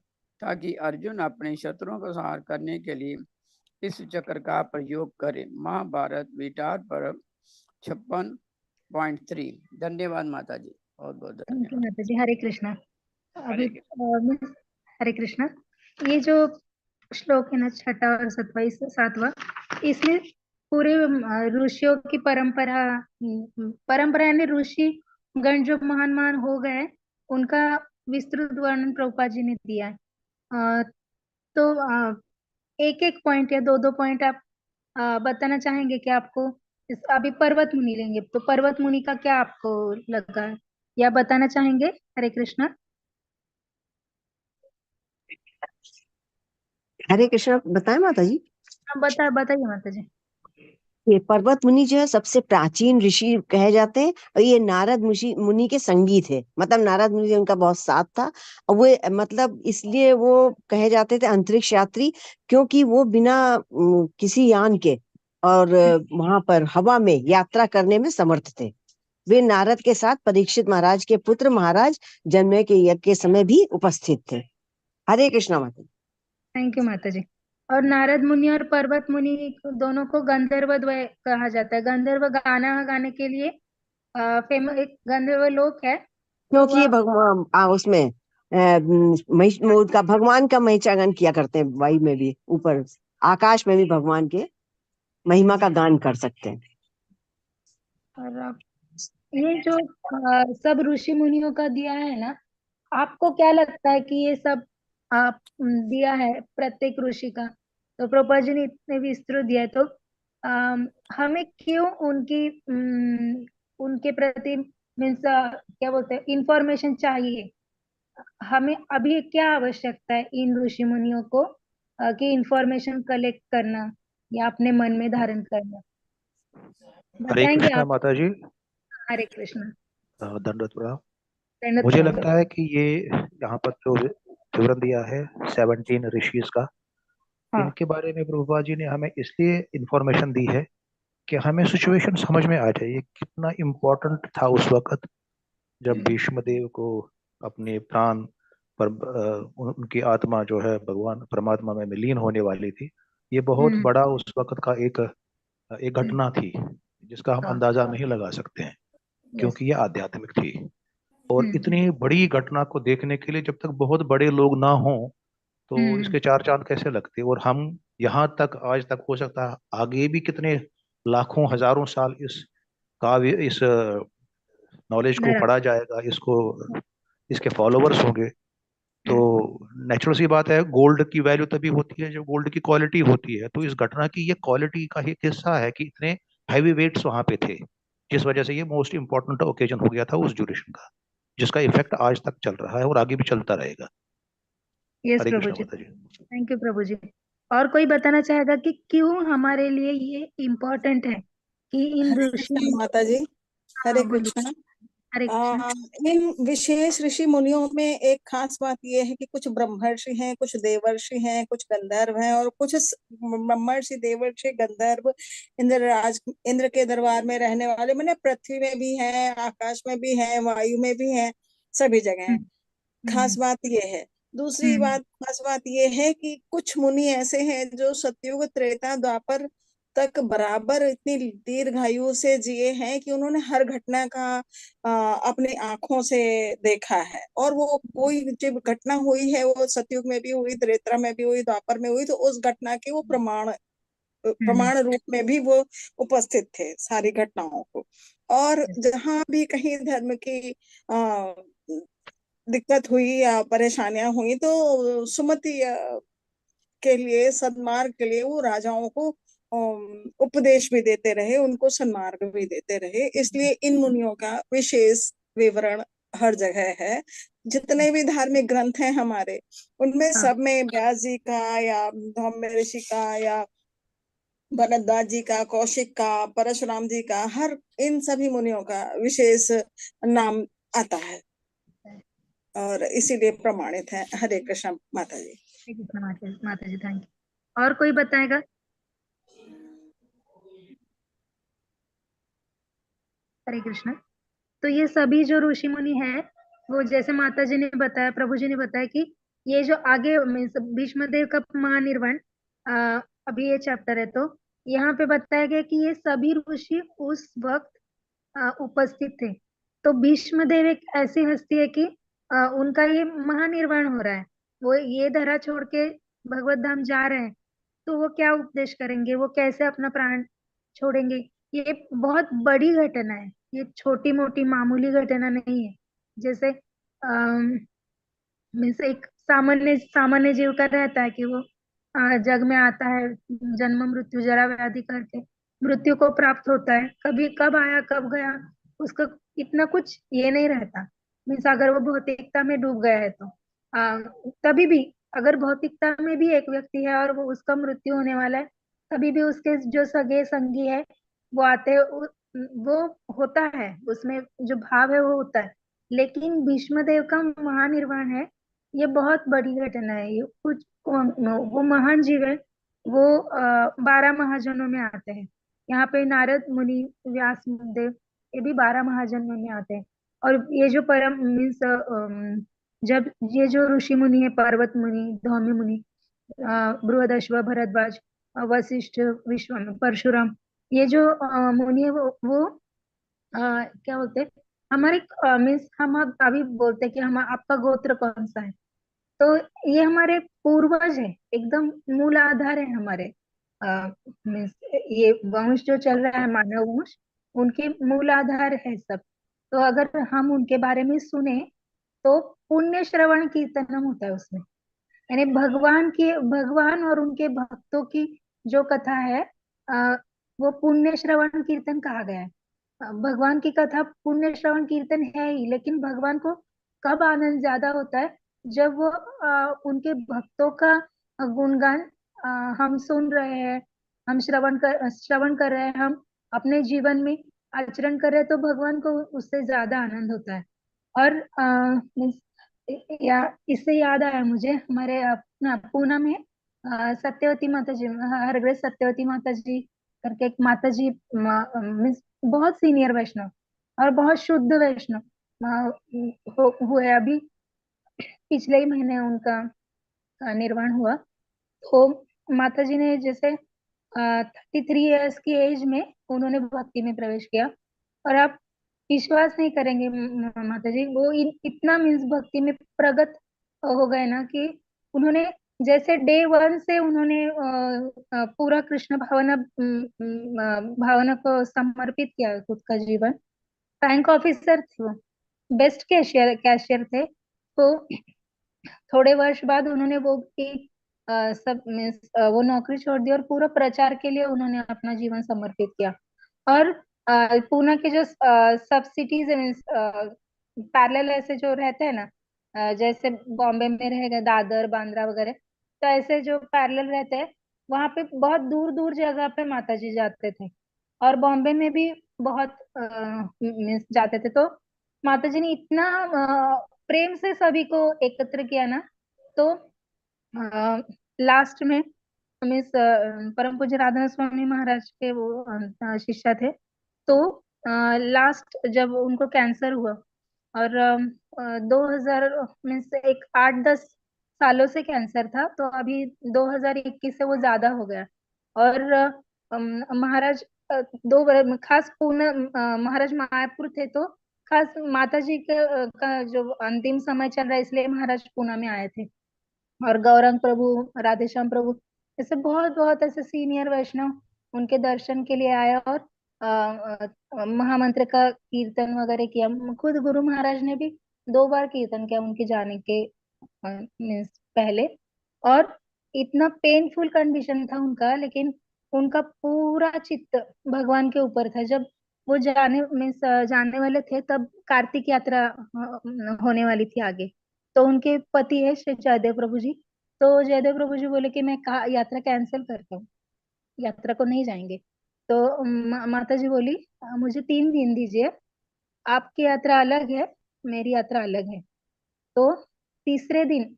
था कि अर्जुन अपने शत्रुओं को संहार करने के लिए इस चक्र का प्रयोग करे। महाभारत विटार पर्व 56.3। धन्यवाद माता जी। बहुत बहुत धन्यवाद माता जी। हरे कृष्णा। अभी हरे कृष्णा। ये जो श्लोक है ना, 6वां और 7वां, इसमें पूरे ऋषियों की परंपरा यानी ऋषि गण जो महान हो गए उनका विस्तृत वर्णन प्रभुपाद जी ने दिया है। तो एक एक पॉइंट या दो पॉइंट आप बताना चाहेंगे कि आपको अभी पर्वत मुनि लेंगे तो पर्वत मुनि का क्या आपको लगा है या बताना चाहेंगे? हरे कृष्णा। हरे कृष्णा बताएं माता जी। बताइए माता जी। ये पर्वत मुनि जो है सबसे प्राचीन ऋषि कहे जाते हैं और ये नारद मुनि के संगी थे। मतलब नारद मुनि से उनका बहुत साथ था और वो मतलब इसलिए वो कहे जाते थे अंतरिक्ष यात्री, क्योंकि वो बिना किसी यान के और वहां पर हवा में यात्रा करने में समर्थ थे। वे नारद के साथ परीक्षित महाराज के पुत्र महाराज जन्मे के यज्ञ के समय भी उपस्थित थे। हरे कृष्णा माता। थैंक यू माता जी। और नारद मुनि और पर्वत मुनि दोनों को गंधर्व द्वय कहा जाता है। गंधर्व गाना गाने के लिए फेमस एक गंधर्व लोक है, क्योंकि ये भगवान उसमें का भगवान का महिषागान किया करते हैं। वायु में भी, ऊपर आकाश में भी भगवान के महिमा का गान कर सकते हैं। और ये जो सब ऋषि मुनियों का दिया है ना, आपको क्या लगता है कि ये सब आप दिया है प्रत्येक ऋषि का, तो प्रभुपाद जी ने इतने विस्तृत दिया है, तो हमें क्यों उनके प्रति मीन्स क्या बोलते हैं इंफॉर्मेशन चाहिए? हमें अभी क्या आवश्यकता है इन ऋषि मुनियों को कि इंफॉर्मेशन कलेक्ट करना या अपने मन में धारण करना? हरे बताएंगे कृष्णा आप? माता जी। हरे कृष्णा। दंडवत प्रणाम। दंडवत मुझे प्रणाम। लगता है कि ये यहाँ पर जो विवरण दिया है 17 ऋषिज का, इनके बारे में प्रभुपाद जी ने हमें इसलिए इंफॉर्मेशन दी है कि हमें सिचुएशन समझ में आ जाए ये कितना इम्पोर्टेंट था उस वक्त जब भीष्म देव को अपने प्राण उनकी आत्मा जो है भगवान परमात्मा में लीन होने वाली थी। ये बहुत बड़ा उस वक्त का एक घटना थी जिसका हम अंदाजा नहीं लगा सकते हैं, क्योंकि ये आध्यात्मिक थी। और इतनी बड़ी घटना को देखने के लिए जब तक बहुत बड़े लोग ना हों तो इसके चार चांद कैसे लगते। और हम यहाँ तक आज तक, हो सकता है आगे भी कितने लाखों हजारों साल इस काव्य, इस नॉलेज को पढ़ा जाएगा, इसके फॉलोवर्स होंगे। तो नेचुरल सी बात है, गोल्ड की वैल्यू तभी होती है जब गोल्ड की क्वालिटी होती है। तो इस घटना की ये क्वालिटी का एक हिस्सा है कि इतने हैवी वेट्स वहां पे थे, जिस वजह से ये मोस्ट इंपॉर्टेंट ओकेजन हो गया था उस ड्यूरेशन का, जिसका इफेक्ट आज तक चल रहा है और आगे भी चलता रहेगा। यस हरे प्रभु कृष्ण जी, माता जी। थैंक यू प्रभु जी। और कोई बताना चाहेगा कि क्यों हमारे लिए ये इम्पोर्टेंट है कि इन हरे ऋषि कृष्ण माता जी, हरे बोलिए। कृष्ण। हरे कृष्ण। इन विशेष ऋषि मुनियों में एक खास बात यह है कि कुछ ब्रह्मर्षि हैं, कुछ देवर्षि हैं, कुछ गंधर्व हैं, और कुछ ब्रह्मर्षि, देवर्षि, गंधर्व इंद्र के दरबार में रहने वाले, मैंने पृथ्वी में भी हैं, आकाश में भी हैं, वायु में भी हैं, सभी जगह हैं। खास बात ये है। दूसरी खास बात ये है कि कुछ मुनि ऐसे हैं जो सतयुग, त्रेता, द्वापर तक बराबर इतनी दीर्घायु से जिए हैं कि उन्होंने हर घटना का अपनी आंखों से देखा है। और वो कोई जब घटना हुई है, वो सतयुग में भी हुई, त्रेता में भी हुई, द्वापर में हुई, तो उस घटना के वो प्रमाण रूप में भी वो उपस्थित थे सारी घटनाओं को। और जहां भी कहीं धर्म की दिक्कत हुई या परेशानियां हुई तो सुमति के लिए, सन्मार्ग के लिए वो राजाओं को उपदेश भी देते रहे, उनको सन्मार्ग भी देते रहे। इसलिए इन मुनियों का विशेष विवरण हर जगह है। जितने भी धार्मिक ग्रंथ हैं हमारे, उनमें सब में व्यास जी का या धौम्य ऋषि का या भरद्वाज जी का, कौशिक का, परशुराम जी का, हर इन सभी मुनियों का विशेष नाम आता है और इसीलिए प्रमाणित है। हरे कृष्ण माता जी। हरे कृष्ण माता जी, थैंक यू। और कोई बताएगा? हरे कृष्ण। तो ये सभी जो ऋषि मुनि है, वो जैसे माता जी ने बताया, प्रभु जी ने बताया कि ये जो आगे भीष्म देव का महानिर्वाण अभी ये चैप्टर है, तो यहाँ पे बताया गया कि ये सभी ऋषि उस वक्त उपस्थित थे। तो भीष्म देव एक ऐसी हस्ती है कि उनका ये महानिर्वाण हो रहा है, वो ये धरा छोड़ के भगवत धाम जा रहे हैं, तो वो क्या उपदेश करेंगे, वो कैसे अपना प्राण छोड़ेंगे? ये बहुत बड़ी घटना है, ये छोटी मोटी मामूली घटना नहीं है। जैसे मीन्स एक सामान्य सामान्य जीव का रहता है कि वो जग में आता है, जन्म मृत्यु जरा व्याधि करके मृत्यु को प्राप्त होता है, कभी कब आया कब गया उसका इतना कुछ ये नहीं रहता। मीन्स अगर वो भौतिकता में डूब गया है तो तभी भी, अगर भौतिकता में भी एक व्यक्ति है और वो उसका मृत्यु होने वाला है, तभी भी उसके जो सगे संगी है वो आते हैं, वो होता है, उसमें जो भाव है वो होता है। लेकिन भीष्म देव का महानिर्वाण है, ये बहुत बड़ी घटना है। ये कुछ वो महान जीव है, वो 12 महाजनों में आते हैं। यहाँ पे नारद मुनि, व्यास देव, ये भी 12 महाजनों में आते हैं। और ये जो परम मीन्स जब ये जो ऋषि मुनि है, पर्वत मुनि, धौम्य मुनि, बृहदश्व, भरद्वाज, वशिष्ठ, विश्वामित्र, परशुराम, ये जो मुनि है वो क्या बोलते हैं, हमारे मीन्स हम अभी बोलते हैं कि हम आपका गोत्र कौन सा है, तो ये हमारे पूर्वज है, एकदम मूल आधार है हमारे मीन्स ये वंश जो चल रहा है, मानव वंश, उनके मूल आधार है सब। तो अगर हम उनके बारे में सुने तो पुण्य श्रवण कीर्तनम होता है उसमें, यानी भगवान और उनके भक्तों की जो कथा है वो पुण्य श्रवण कीर्तन कहा गया है। भगवान की कथा पुण्य श्रवण कीर्तन है ही, लेकिन भगवान को कब आनंद ज्यादा होता है, जब वो उनके भक्तों का गुणगान हम सुन रहे हैं, हम श्रवण कर रहे हैं, हम अपने जीवन में आचरण कर रहे हैं, तो भगवान को उससे ज्यादा आनंद होता है। और इससे याद आया मुझे, हमारे पूना में सत्यवती माता जी, हरग्रह सत्यवती माता जी करके एक माता जी, मीन्स बहुत सीनियर वैष्णव और बहुत शुद्ध वैष्णव हुए अभी पिछले ही महीने उनका निर्वाण हुआ। तो माता जी ने जैसे 33 इयर्स की एज में उन्होंने भक्ति में प्रवेश किया, और आप विश्वास नहीं करेंगे माता जी, वो इतना मीन्स भक्ति में प्रगत हो गए ना कि उन्होंने जैसे डे 1 से उन्होंने पूरा कृष्ण भावना को समर्पित किया खुद का जीवन। बैंक ऑफिसर थे वो, बेस्ट कैशियर थे। तो थोड़े वर्ष बाद उन्होंने वो की सब मीन्स वो नौकरी छोड़ दी और पूरा प्रचार के लिए उन्होंने अपना जीवन समर्पित किया। और पूना के जो सब सिटीज मीन्स पैरेलल ऐसे जो रहते हैं ना, जैसे बॉम्बे में रहेगा दादर बांद्रा वगैरह, तो ऐसे जो पैरेलल रहते हैं वहां पे बहुत दूर दूर जगह पे माता जी जाते थे, और बॉम्बे में भी बहुत मीन्स जाते थे। तो माता जी ने इतना प्रेम से सभी को एकत्र किया ना, तो लास्ट में मीन्स परम पूज्य राधा स्वामी महाराज के वो शिष्य थे। तो लास्ट जब उनको कैंसर हुआ और 2000 मीन्स एक 8-10 सालों से कैंसर था, तो अभी 2021 से वो ज्यादा हो गया। और महाराज खास पूना महाराज मायापुर थे, तो खास माता जी का जो अंतिम समय चल रहा है इसलिए महाराज पूना में आए थे। और गौरंग प्रभु, राधेश्याम प्रभु, ऐसे बहुत बहुत ऐसे सीनियर वैष्णव उनके दर्शन के लिए आए, और महामंत्र का कीर्तन वगैरह किया। खुद गुरु महाराज ने भी 2 बार कीर्तन किया उनके जाने के मीन्स पहले। और इतना पेनफुल कंडीशन था उनका, लेकिन उनका पूरा चित्त भगवान के ऊपर था। जब वो जाने वाले थे तब कार्तिक यात्रा होने वाली थी आगे। तो उनके पति है श्री जयदेव प्रभु जी, तो जयदेव प्रभु जी बोले कि मैं यात्रा कैंसिल करता हूँ, यात्रा को नहीं जाएंगे। तो माता जी बोली मुझे 3 दिन दीजिए, आपकी यात्रा अलग है, मेरी यात्रा अलग है। तो तीसरे दिन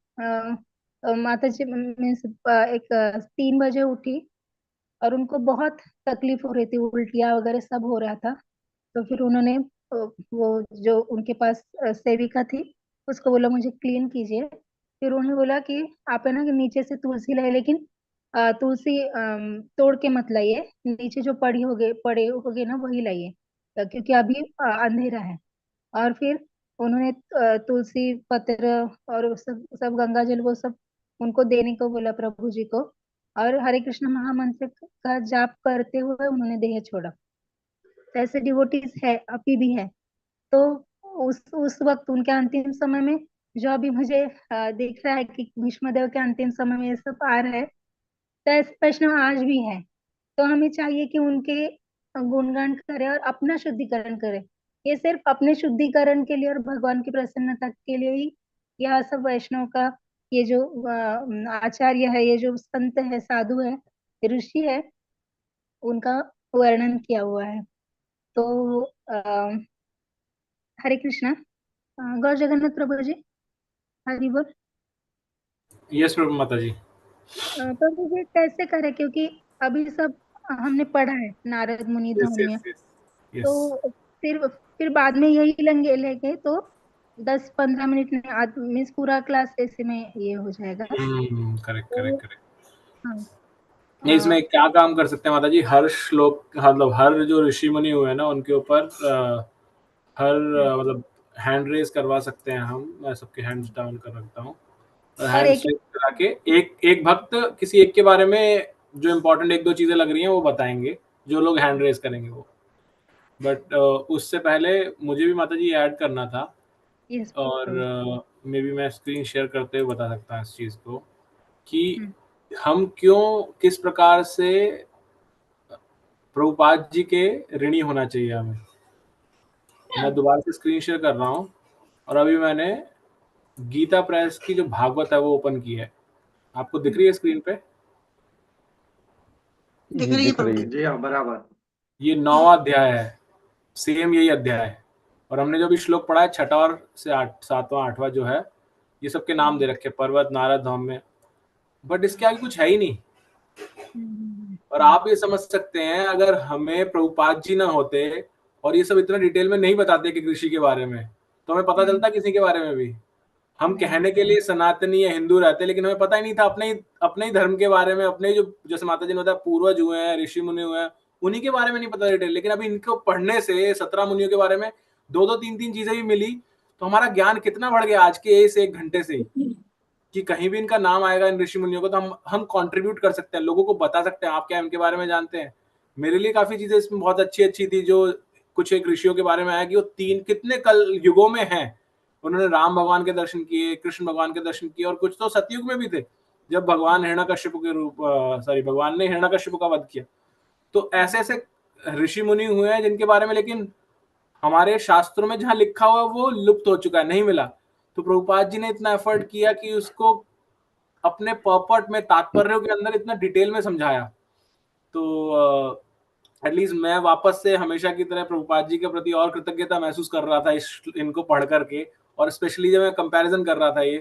माता जी मीन्स 3 बजे उठी, और उनको बहुत तकलीफ हो रही थी, उल्टियाँ वगैरह सब हो रहा था। तो फिर उन्होंने वो जो उनके पास सेविका थी उसको बोला मुझे क्लीन कीजिए। फिर उन्हें बोला कि आप है ना कि नीचे से तुलसी लाइए, लेकिन तुलसी तोड़ के मत लाइए, नीचे जो पड़े होगे ना वही लाइए, क्योंकि अभी अंधेरा है। और फिर उन्होंने तुलसी पत्र और सब सब गंगा जल वो सब उनको देने को बोला प्रभु जी को, और हरे कृष्ण महामंत्र का जाप करते हुए उन्होंने देह छोड़ा। तो ऐसे डिवोटीज है, अभी भी है। तो उस वक्त उनके अंतिम समय में जो अभी मुझे दिख रहा है कि भीष्मदेव के अंतिम समय में ये सब आ रहा है, तो ऐसे वैष्णव आज भी है। तो हमें चाहिए कि उनके गुणगान करें और अपना शुद्धिकरण करें। ये सिर्फ अपने शुद्धिकरण के लिए और भगवान की प्रसन्नता के लिए ही यह सब वैष्णव का ये जो आचार्य है, ये जो संत है, साधु है, ऋषि है, उनका वर्णन किया हुआ है। तो हरे कृष्णा। गौर जगन्नाथ प्रभु जी, हरि बोल। यस प्रभु माता जी। प्रभु जी कैसे करें, क्योंकि अभी सब हमने पढ़ा है नारद मुनि धौम्य, तो फिर बाद में यही लेंगे तो 10-15 मिनट में मीन्स पूरा क्लास ऐसे में ये हो जाएगा। करेक्ट। हाँ, नहीं, इसमें क्या काम कर सकते हैं माता जी, हर श्लोक मतलब हर जो ऋषि मुनि हुए हैं ना उनके ऊपर हर मतलब हैंड रेज करवा सकते हैं हम। मैं सबके हैंड्स डाउन कर रखता हूँ, हैंड रेज करा के एक भक्त किसी एक के बारे में जो इम्पोर्टेंट 1-2 चीजें लग रही हैं वो बताएंगे, जो लोग हैंड रेज करेंगे वो। बट उससे पहले मुझे भी माता जी ऐड करना था, और मे बी मैं स्क्रीन शेयर करते हुए बता सकता हूँ इस चीज को कि हम क्यों किस प्रकार से प्रभुपाद जी के ऋणी होना चाहिए हमें। मैं दोबारा से स्क्रीन शेयर कर रहा हूँ, और अभी मैंने गीता प्रेस की जो भागवत है वो ओपन की है। आपको दिख रही है स्क्रीन पे? दिख रही है जी हाँ, बराबर। ये 9वां अध्याय है, सेम यही अध्याय है। और हमने जो भी श्लोक पढ़ा है 6वां और से 7वां 8वां जो है, ये सबके नाम दे रखे, पर्वत, नारद, धौम्य, बट इसके आगे कुछ है ही नहीं। और आप ये समझ सकते हैं अगर हमें प्रभुपाद जी ना होते और ये सब इतना डिटेल में नहीं बताते कि कृषि के बारे में, तो हमें पता चलता किसी के बारे में भी। हम कहने के लिए सनातनी या हिंदू रहते हैं, लेकिन हमें पता ही नहीं था अपने ही धर्म के बारे में, अपने जो जैसे माता जी ने बताया पूर्वज हुए हैं, ऋषि मुनि हुए हैं, उन्हीं के बारे में नहीं पता डिटेल। लेकिन अभी इनको पढ़ने से 17 मुनियों के बारे में 2-2 3-3 चीजें भी मिली, तो हमारा ज्ञान कितना बढ़ गया आज के इस 1 घंटे से ही, कि कहीं भी इनका नाम आएगा इन ऋषि मुनियों को तो हम कंट्रीब्यूट कर सकते हैं, लोगों को बता सकते हैं आप क्या इनके बारे में जानते हैं। मेरे लिए काफी चीजें इसमें बहुत अच्छी थी, जो कुछ एक ऋषियों के बारे में आया कि वो 3 कितने कल युगों में हैं। उन्होंने राम भगवान के दर्शन किए, कृष्ण भगवान के दर्शन किए, और कुछ तो सतयुग में भी थे जब भगवान भगवान ने हिरण्यकश्यप का वध किया। तो ऐसे ऋषि मुनि हुए हैं जिनके बारे में लेकिन हमारे शास्त्रों में जहां लिखा हुआ वो लुप्त हो चुका है, नहीं मिला। तो प्रभुपाद जी ने इतना एफर्ट किया कि उसको अपने पर्पट में, तात्पर्यों के अंदर इतना डिटेल में समझाया। तो एटलीस्ट मैं वापस से हमेशा की तरह प्रभुपाद जी के प्रति और कृतज्ञता महसूस कर रहा था इनको पढ़ करके, और स्पेशली जब मैं कंपैरिजन कर रहा था ये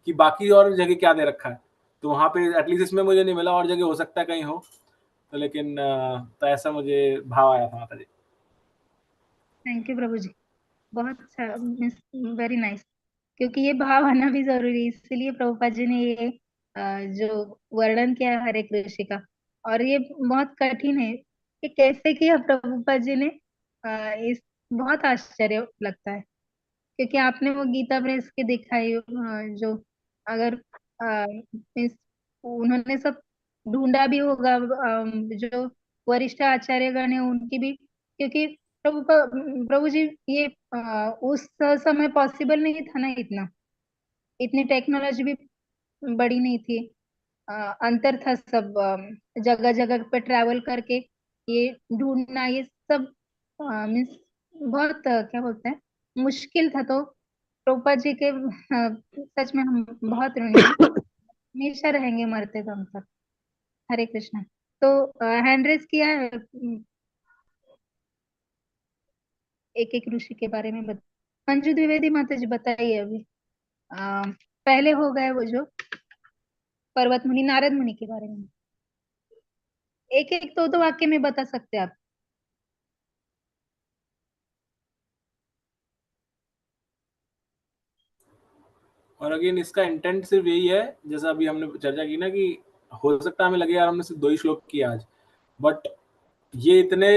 कि बाकी और जगह क्या दे रखा है, तो वहां पे एटलीस्ट इसमें मुझे नहीं मिला, और जगह हो सकता है कहीं हो, तो लेकिन तो ऐसा मुझे भाव आया था माता जी। थैंक यू प्रभु जी, बहुत अच्छा, वेरी नाइस। क्योंकि ये भाव आना भी जरूरी है, इसलिए प्रभुपाद जी ने ये जो वर्णन किया है हरे कृष्ण का, और ये बहुत कठिन है कि कैसे किया प्रभुपाद जी ने। इस बहुत आश्चर्य लगता है, क्योंकि आपने वो गीता प्रेस के दिखाई, जो अगर इस उन्होंने सब ढूंढा भी होगा, जो वरिष्ठ आचार्यगण है उनकी भी, क्योंकि प्रभु जी ये उस समय पॉसिबल नहीं था ना, इतनी टेक्नोलॉजी भी बड़ी नहीं थी। अंतर था सब, जगह जगह पे ट्रैवल करके ये ढूंढना, ये सब मीन्स बहुत क्या बोलते हैं, मुश्किल था। तो प्रभुपाद जी के सच में हम बहुत ऋणी हैं, हमेशा रहेंगे मरते दम तक। हरे कृष्णा। तो हैंड रेस किया है, एक एक ऋषि के बारे में मंजू द्विवेदी माता जी बताइए। अभी पहले हो गए वो जो पर्वत मुनि, नारद मुनि के बारे में एक एक दो वाक्य में बता सकते हैं आप। और अगेन इसका इंटेंट सिर्फ यही है, जैसा अभी हमने चर्चा की ना, कि हो सकता है हमें लगे यार हमने सिर्फ 2 ही श्लोक किए आज, बट ये इतने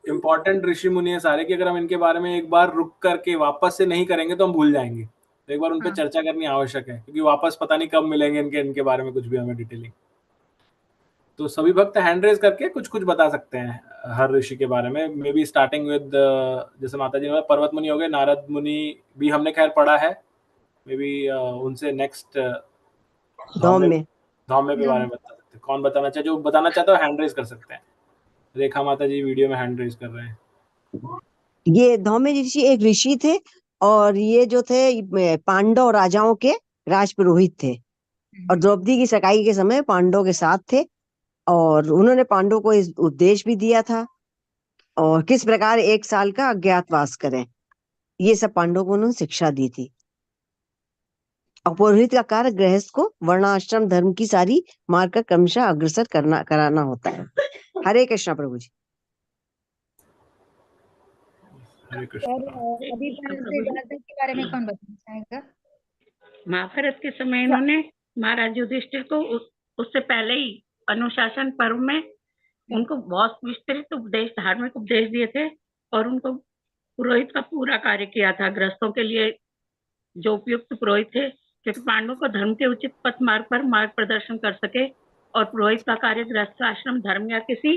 इंपॉर्टेंट ऋषि मुनि है सारे कि अगर हम इनके बारे में एक बार रुक करके वापस से नहीं करेंगे तो हम भूल जाएंगे। तो एक बार उन पर चर्चा करनी आवश्यक है, क्योंकि वापस पता नहीं कब मिलेंगे इनके बारे में कुछ भी हमें डिटेलिंग। तो सभी भक्त हैंड रेज करके कुछ कुछ बता सकते हैं हर ऋषि के बारे में। मे बी स्टार्टिंग विद, जैसे माता जी ने पर्वत मुनि हो गए, नारद मुनि भी हमने खैर पढ़ा है, मे बी उनसे नेक्स्ट धौम्य के बारे में बता सकते हैं। कौन बताना चाहे, जो बताना चाहता है हैंड रेज कर सकते हैं। रेखा माता जी वीडियो में हैंड रेज कर रहे हैं। ये धौम्य ऋषि एक ऋषि थे, और ये जो थे पांडव राजाओं के राजपुरोहित थे, और द्रौपदी की सगाई के समय पांडवों के साथ थे, और उन्होंने पांडवों को इस उपदेश भी दिया था, और किस प्रकार 1 साल का अज्ञातवास करें, ये सब पांडवों को उन्होंने शिक्षा दी थी। और पुरोहित का कार्य गृहस्थ को वर्णाश्रम धर्म की सारी मार्ग का क्रमशः अग्रसर कराना होता है। हरे कृष्णा प्रभु जी। हरे कृष्ण। और अभी के बारे में कौन बताना चाहेगा? महाभारत के समय इन्होंने महाराज युधिष्ठिर को उससे पहले ही अनुशासन पर्व में उनको बहुत विस्तृत उपदेश, धार्मिक उपदेश दिए थे, और उनको पुरोहित का पूरा कार्य किया था। गृहस्थों के लिए जो उपयुक्त पुरोहित थे, क्योंकि पांडवों को धर्म के उचित पथ मार्ग पर मार्ग प्रदर्शन कर सके, और पुरोहित का कार्य गृहस्थ आश्रम धर्म या किसी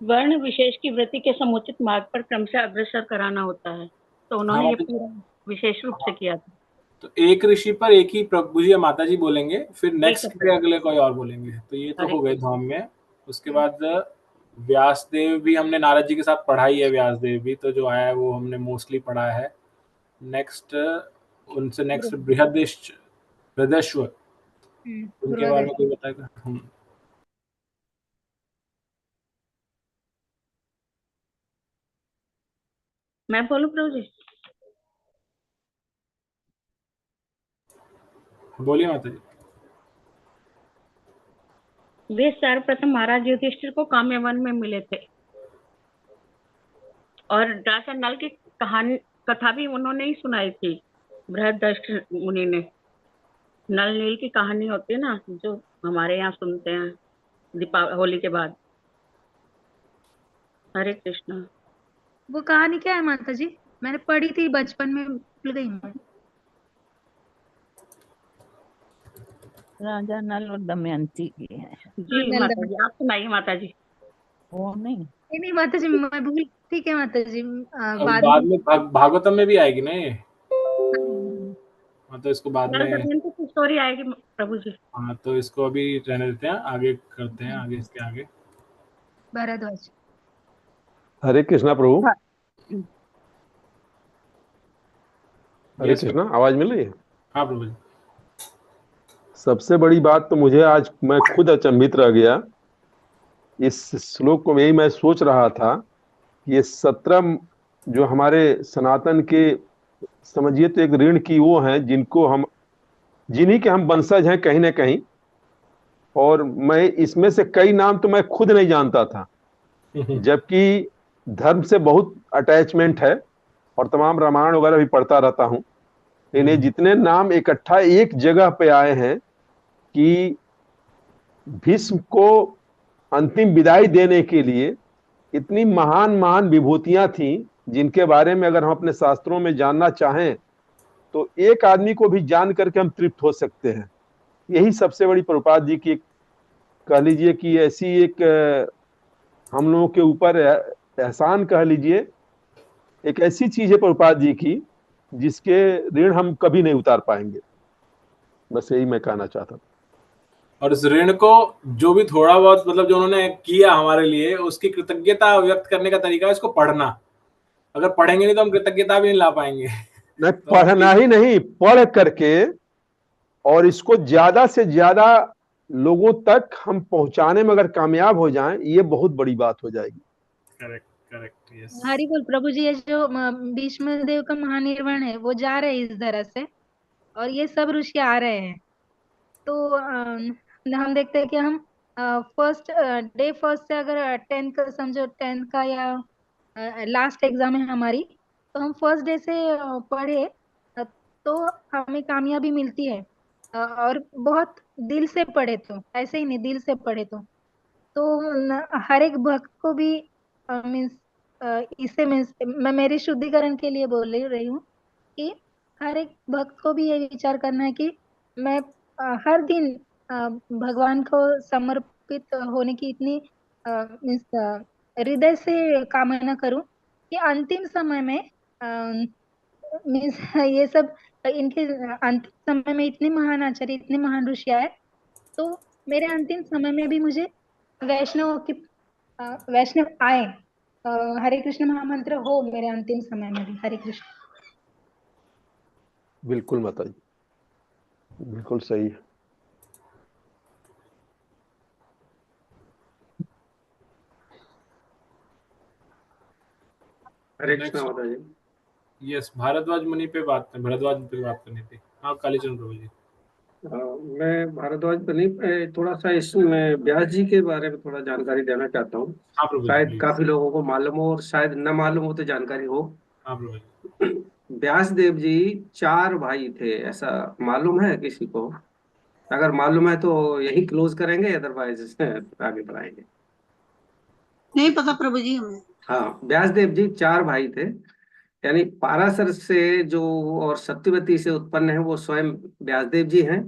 वर्ण विशेष की वृत्ति के समुचित मार्ग पर क्रमशः अग्रसर कराना होता है। तो उन्होंने ये पूरा विशेष रूप से किया था। तो एक ऋषि पर एक ही प्रभु जी या माता जी बोलेंगे, फिर नेक्स्ट पे अगले कोई और बोलेंगे। तो ये तो हो गए धौम्य। उसके बाद व्यासदेव भी हमने नारद जी के साथ पढ़ाई है, व्यासदेव भी तो जो आया है वो हमने मोस्टली पढ़ा है। नेक्स्ट उनसे नेक्स्ट बृहदेश्वर, उनके बारे में कोई बताएगा? मैं बोलूं प्रभु जी? बोलिए माता जी। वे सर्वप्रथम महाराज युधिष्ठिर को काम्यवन में मिले थे, और राजा नल की कथा भी उन्होंने ही सुनाई थी। बृहदर्षि मुनि ने नल नील की कहानी होती है ना, जो हमारे यहाँ सुनते हैं होली के बाद। हरे कृष्णा। वो कहानी क्या है माता जी? मैंने पढ़ी थी बचपन में, भूल गई मैं। राजा नल और दमयंती की है। जी नल माता जी, आप सुनाइए माता जी। वो नहीं, नहीं माता जी, मैं भूल, ठीक है माता जी, और बाद बाद में। में भागवतम में भी आएगी ना ये। हाँ, हाँ तो इसको बाद नल में, दमयंती की स्टोरी आएगी प्रभु जी। हाँ तो इसको अभी रहने देते हैं, आगे करते हैं, आगे इसके आगे। भारद्वाज। हरे कृष्णा प्रभु। हाँ, हरे यस कृष्णा, आवाज मिल रही है? हाँ प्रभु जी। सबसे बड़ी बात तो मुझे आज मैं खुद अचंभित रह गया इस श्लोक को। यही मैं सोच रहा था, ये 17 जो हमारे सनातन के, समझिए तो एक ऋण की वो हैं जिनको हम, जिन्हीं के हम वंशज हैं कहीं ना कहीं। और मैं इसमें से कई नाम तो मैं खुद नहीं जानता था, जबकि धर्म से बहुत अटैचमेंट है और तमाम रामायण वगैरह भी पढ़ता रहता हूं। इन्हें जितने नाम इकट्ठा एक जगह पे आए हैं कि भीष्म को अंतिम विदाई देने के लिए इतनी महान महान विभूतियां थीं, जिनके बारे में अगर हम अपने शास्त्रों में जानना चाहें तो एक आदमी को भी जान करके हम तृप्त हो सकते हैं। यही सबसे बड़ी प्रभुपाद जी की, कह लीजिए कि ऐसी एक हम लोगों के ऊपर एहसान कह लीजिए, एक ऐसी चीज है प्रभुपाद जी की जिसके ऋण हम कभी नहीं उतार पाएंगे। बस यही मैं कहना चाहता था। और इस ऋण को जो भी थोड़ा बहुत मतलब जो उन्होंने किया हमारे लिए, उसकी कृतज्ञता व्यक्त करने का तरीका है इसको पढ़ना। अगर पढ़ेंगे नहीं तो हम कृतज्ञता भी नहीं ला पाएंगे। न तो पढ़ना ही नहीं, पढ़ करके और इसको ज्यादा से ज्यादा लोगों तक हम पहुंचाने में अगर कामयाब हो जाएं, ये बहुत बड़ी बात हो जाएगी। Correct correct, yes. हरि बोल प्रभु जी। ये जो भीष्म देव का महानिर्वाण है वो जा रहे हैं इस तरह से, और ये सब ऋषि आ रहे हैं। तो हम देखते हैं कि हम फर्स्ट से अगर 10th का समझो, 10th का या लास्ट एग्जाम है हमारी, तो हम फर्स्ट डे से पढ़े तो हमें कामयाबी मिलती है। और बहुत दिल से पढ़े तो, ऐसे ही नहीं, दिल से पढ़े तो हर एक भक्त को भी मीन्स इससे मीन्स मैं मेरे शुद्धिकरण के लिए बोल रही हूँ कि हर एक भक्त को भी ये विचार करना है कि मैं हर दिन भगवान को समर्पित होने की इतनी मीन्स हृदय से कामना करूं कि अंतिम समय में मीन्स ये सब इनके अंतिम समय में इतने महान आचार्य, इतने महान ऋषि आए, तो मेरे अंतिम समय में भी मुझे वैष्णव की वैष्णव आए, हरे कृष्ण महामंत्र हो मेरे अंतिम समय में भी। हरे कृष्ण। बिल्कुल माता जी, बिल्कुल सही है। हरे कृष्णा माता जी। यस, भारद्वाज मुनि पे बात, भरद्वाज पे बात करनी थी। हाँ कालीचरण प्रभु जी। मैं भारद्वाज बनी थोड़ा सा इसमें व्यास जी के बारे में थोड़ा जानकारी देना चाहता हूँ। हाँ प्रभु जी, शायद प्लीज। काफी लोगों को मालूम हो और शायद न मालूम हो तो जानकारी हो। हाँ प्रभु जी। व्यास देव जी 4 भाई थे, ऐसा मालूम है किसी को? अगर मालूम है तो यही क्लोज करेंगे, अदरवाइज आगे बढ़ाएंगे। नहीं पता प्रभु जी हमें। हाँ, व्यास देव जी 4 भाई थे, यानी पाराशर से जो और सत्यवती से उत्पन्न है वो स्वयं व्यासदेव जी हैं।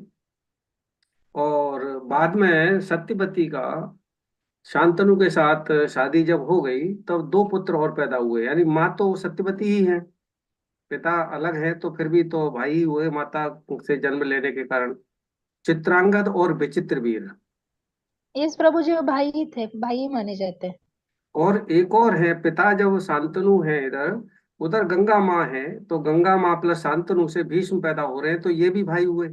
और बाद में सत्यवती का शांतनु के साथ शादी जब हो गई तब 2 पुत्र और पैदा हुए, यानी माँ तो सत्यवती ही है, पिता अलग है तो फिर भी तो भाई ही हुए माता से जन्म लेने के कारण। चित्रांगद और विचित्रवीर। इस प्रभु जी वो भाई ही थे, भाई ही माने जाते हैं। और एक और है, पिता जब शांतनु है इधर, उधर गंगा माँ है, तो गंगा माँ प्लस शांतनु से भीष्म पैदा हो रहे हैं, तो ये भी भाई हुए।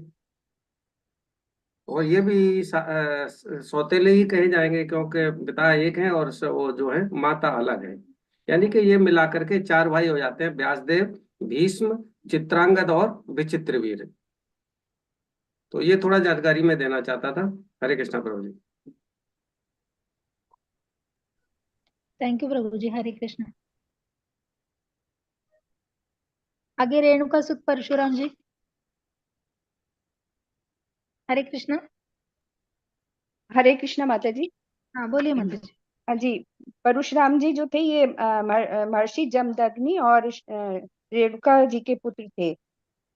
और ये भी सौतेले ही कहे जाएंगे क्योंकि पिता एक है और वो जो है माता अलग है। यानी कि ये मिलाकर के 4 भाई हो जाते हैं, व्यासदेव, भीष्म, चित्रांगद और विचित्रवीर। तो ये थोड़ा जानकारी मैं देना चाहता था। हरे कृष्णा प्रभु जी। थैंक यू प्रभु जी। हरे कृष्ण। आगे रेणुका सुत परशुराम जी। हरे कृष्णा। हरे कृष्णा माता जी। हाँ बोलिए माता जी। हाँ जी, परशुराम जी जो थे ये महर्षि जमदग्नि और रेणुका जी के पुत्र थे,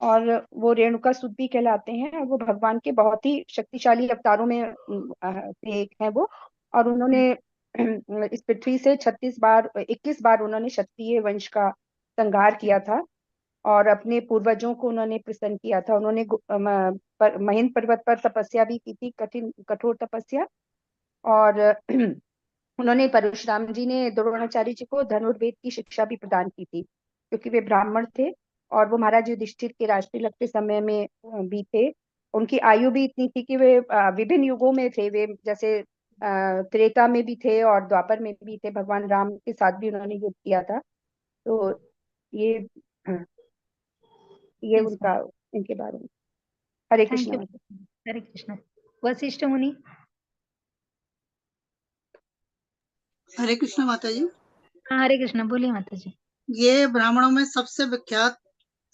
और वो रेणुका सुत भी कहलाते हैं। वो भगवान के बहुत ही शक्तिशाली अवतारों में से एक है वो। और उन्होंने इस पृथ्वी से 21 बार उन्होंने क्षत्रिय वंश का संहार किया था, और अपने पूर्वजों को उन्होंने प्रसन्न किया था। उन्होंने महेंद्र पर्वत पर तपस्या भी की थी, कठोर तपस्या। और उन्होंने परशुराम जी ने द्रोणाचार्य जी को धनुर्वेद की शिक्षा भी प्रदान की थी, क्योंकि वे ब्राह्मण थे और वो महाराज युधिष्ठिर के राजतिलक के समय में भी थे। उनकी आयु भी इतनी थी कि वे विभिन्न युगों में थे। वे जैसे त्रेता में भी थे और द्वापर में भी थे। भगवान राम के साथ भी उन्होंने युद्ध किया था। तो ये ये उनका इनके बारे में। हरे थैंक कृष्णा। यू। हरे कृष्णा। वशिष्ठ मुनि। हरे कृष्ण माता जी। हाँ हरे कृष्णा, बोलिए माता जी। ये ब्राह्मणों में सबसे विख्यात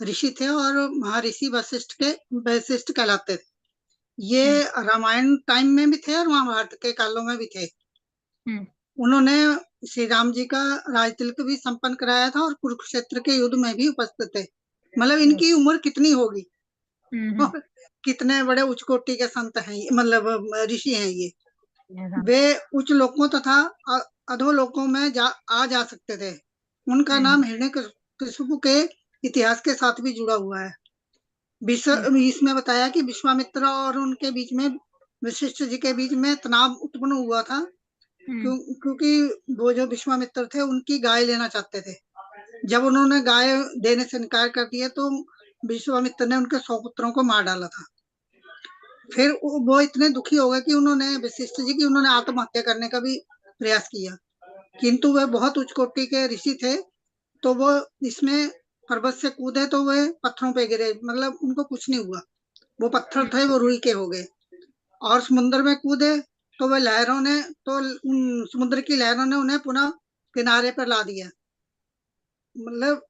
ऋषि थे और महर्षि वशिष्ठ कहलाते थे। ये रामायण टाइम में भी थे और महाभारत के कालों में भी थे। उन्होंने श्री राम जी का राजतिलक भी संपन्न कराया था और कुरुक्षेत्र के युद्ध में भी उपस्थित थे। मतलब इनकी उम्र कितनी होगी और कितने बड़े उच्च कोटि के संत हैं, मतलब ऋषि हैं ये। वे उच्च लोकों तथा अधोलोकों में आ जा सकते थे। उनका नाम हिरण्यकशिपु के इतिहास के साथ भी जुड़ा हुआ है। इसमें बताया कि विश्वामित्र और उनके बीच में, वशिष्ठ जी के बीच में तनाव उत्पन्न हुआ था, क्योंकि वो जो विश्वामित्र थे उनकी गाय लेना चाहते थे। जब उन्होंने गाय देने से इनकार कर दिया तो विश्वामित्र ने उनके 100 पुत्रों को मार डाला था। फिर वो इतने दुखी हो गए कि उन्होंने वशिष्ठ जी की उन्होंने आत्महत्या करने का भी प्रयास किया, किंतु वे बहुत उच्च कोटि के ऋषि थे। तो वो इसमें पर्वत से कूदे तो वे पत्थरों पे गिरे, मतलब उनको कुछ नहीं हुआ। वो पत्थर थे वो रुई के हो गए। और समुद्र में कूदे तो वे लहरों ने समुद्र की लहरों ने उन्हें पुनः किनारे पर ला दिया, मतलब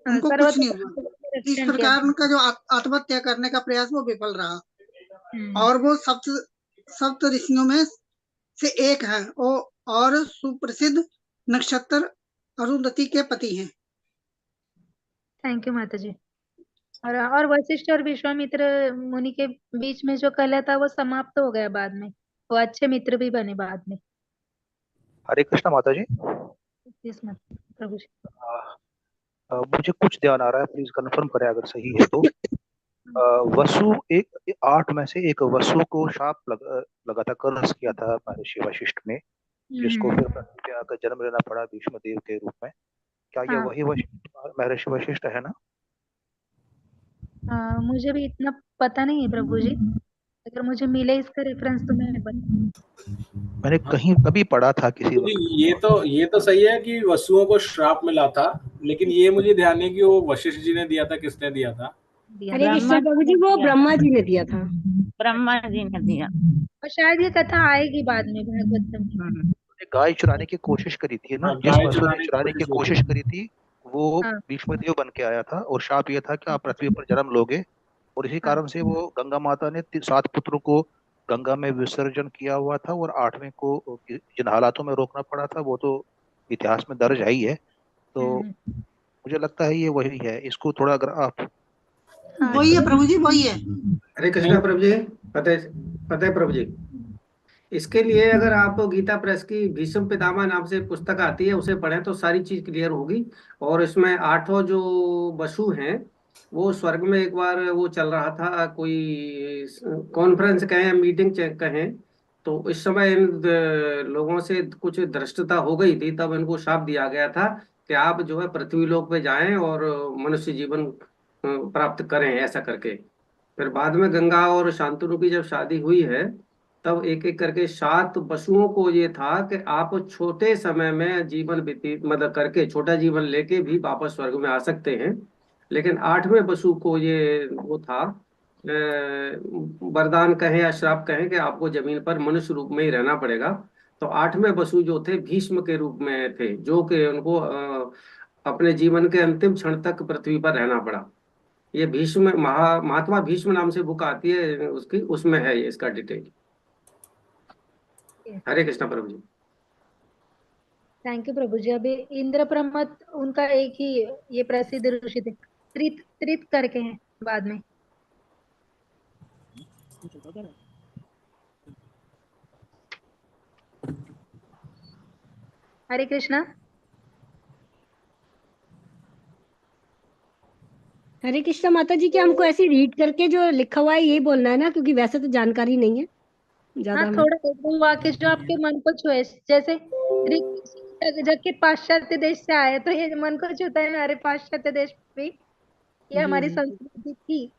उनको कुछ नहीं हुआ। इस प्रकार उनका जो आत्महत्या करने का प्रयास वो विफल रहा। और वो सप्त ऋषियों में से एक है और सुप्रसिद्ध नक्षत्र अरुंधति के पति हैं। थैंक यू माता जी। और वशिष्ठ और विश्वामित्र मुनि के बीच में जो कलह था वो समाप्त हो गया बाद में। वो अच्छे मित्र भी बने बाद में। हरे कृष्णा माता जी। प्रभु जी। मुझे कुछ ध्यान आ रहा है, प्लीज कंफर्म करें अगर सही है तो। वसु एक 8 में से एक वसु को शाप लगा था, कर्स किया था महर्षि वशिष्ठ ने, जिसको फिर पृथ्वी पे आकर जन्म लेना पड़ा भीष्म देव के रूप में। क्या ये वही महर्षि वशिष्ठ है ना? मुझे भी इतना पता नहीं है प्रभु जी, अगर मुझे मिले इसका रेफरेंस तो मैंने कहीं कभी पढ़ा था किसी वक्त। ये तो सही है कि वसुओं को श्राप मिला था, लेकिन ये मुझे ध्यान नहीं कि वो वशिष्ठ जी ने दिया था, किसने दिया था। हरे कृष्ण प्रभु जी, वो ब्रह्मा जी ने दिया था। ब्रह्मा जी ने दिया। और शायद ये कथा आएगी बाद में भागवतम में। गाय चुराने की कोशिश करी थी ना, जिस वसु ने चुराने की कोशिश करी थी वो भीष्मदेव बन के आया था, और शाप ये था कि आप पृथ्वी पर जन्म लोगे। और इसी कारण से वो गंगा माता ने 7 पुत्रों को गंगा में विसर्जन किया हुआ था, और 8वें को जिन हालातों में रोकना पड़ा था वो तो इतिहास में दर्ज है ही है। तो मुझे लगता है ये वही है। इसको थोड़ा अगर आप वही है प्रभु जी, वही है। हरे कृष्णा प्रभु जी। फतेह प्रभु जी। इसके लिए अगर आप गीता प्रेस की भीष्म पितामह नाम से पुस्तक आती है उसे पढ़ें तो सारी चीज क्लियर होगी। और इसमें 8 जो वसु हैं वो स्वर्ग में एक बार वो चल रहा था, कोई कॉन्फ्रेंस कहें, मीटिंग कहें, तो इस समय इन लोगों से कुछ धृष्टता हो गई थी। तब इनको शाप दिया गया था कि आप जो है पृथ्वी लोक पे जाएं और मनुष्य जीवन प्राप्त करें, ऐसा करके। फिर बाद में गंगा और शांतनु की जब शादी हुई है तब एक एक करके 7 वसुओं को ये था कि आप छोटे समय में जीवन व्यतीत मतलब करके छोटा जीवन लेके भी वापस स्वर्ग में आ सकते हैं। लेकिन 8वें वसु को ये वो था वरदान कहें या श्राप कहें कि आपको जमीन पर मनुष्य रूप में ही रहना पड़ेगा। तो 8वें वसु जो थे भीष्म के रूप में थे, जो कि उनको अपने जीवन के अंतिम क्षण तक पृथ्वी पर रहना पड़ा। ये भीष्म महात्मा भीष्म नाम से बुक आती है उसकी, उसमें है ये इसका डिटेल। हरे कृष्णा प्रभु जी। थैंक यू प्रभु जी। अभी इंद्रप्रमथ उनका एक ही ये प्रसिद्ध ऋषि थे, त्रित त्रित करके हैं बाद में। हरे कृष्णा। हरे कृष्णा माता जी, क्या हमको ऐसे रीड करके जो लिखा हुआ है यही बोलना है ना, क्योंकि वैसे तो जानकारी नहीं है ज्यादा हाँ, हमें। थोड़ा वो वाक्य जो आपके मन को छुए, जैसे ऋषि जबकि पाश्चात्य देश से आए तो ये मन को छूता है ना, अरे पाश्चात्य देश भी ये जी हमारी जी संस्कृति थी।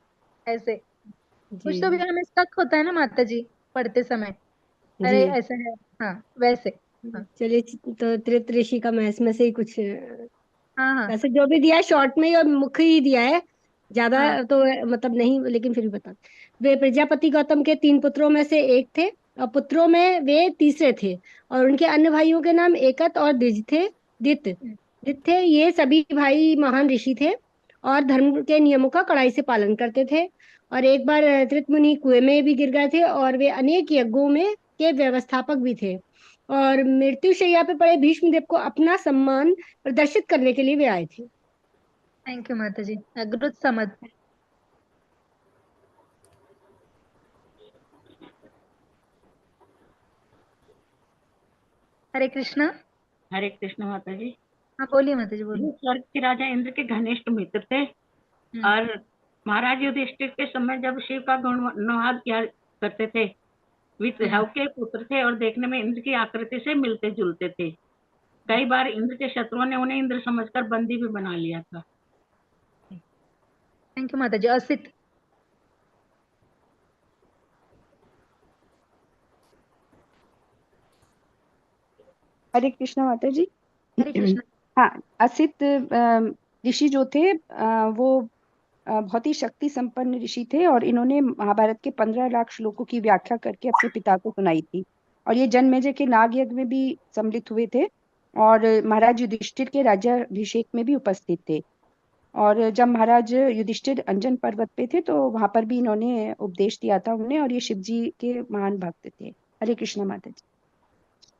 ऐसे कुछ जी तो भी हमें शक होता है ना माता जी पढ़ते समय, अरे जी। ऐसा है। हाँ वैसे। हाँ चलिए, तो त्रित ऋषि का मैं इसमें से ही कुछ हाँ हाँ वैसे जो भी दिया है शॉर्ट में ही और मुख्य ही दिया है, ज्यादा हाँ। तो मतलब नहीं, लेकिन फिर भी बता। वे प्रजापति गौतम के 3 पुत्रों में से एक थे, और पुत्रों में वे तीसरे थे, और उनके अन्य भाइयों के नाम एकत और द्विज थे। दित थे। ये सभी भाई महान ऋषि थे और धर्म के नियमों का कड़ाई से पालन करते थे। और एक बार त्रित मुनि कुएं में भी गिर गए थे, और वे अनेक यज्ञों में के व्यवस्थापक भी थे। और मृत्यु शैया पे पड़े भीष्म देव को अपना सम्मान प्रदर्शित करने के लिए वे आए थे। थैंक यू माता जी। अग्रुत समद। हरे कृष्णा। हरे कृष्ण माता जी। हाँ बोलिए माता जी, बोलिए। ये स्वर्ग के राजा इंद्र के घनिष्ठ मित्र थे, और महाराज युधिष्ठिर के समय जब शिव का गुणगान किया करते थे, विश्व के पुत्र थे और देखने में इंद्र की आकृति से मिलते जुलते थे। कई बार इंद्र के शत्रुओं ने उन्हें इंद्र समझकर बंदी भी बना लिया था। थैंक यू माता जी। असित। हरे कृष्णा माता जी। हरे कृष्णा। हाँ, असित ऋषि जो थे वो बहुत ही शक्ति संपन्न ऋषि थे, और इन्होंने महाभारत के 15 लाख श्लोकों की व्याख्या करके अपने पिता को सुनाई थी। और ये जन्मेजय के नाग यज्ञ में भी सम्मिलित हुए थे, और महाराज युधिष्ठिर के राज्याभिषेक में भी उपस्थित थे। और जब महाराज युधिष्ठिर अंजन पर्वत पे थे तो वहां पर भी इन्होंने उपदेश दिया था उन्हें, और ये शिव जी के महान भक्त थे। हरे कृष्णा माता जी।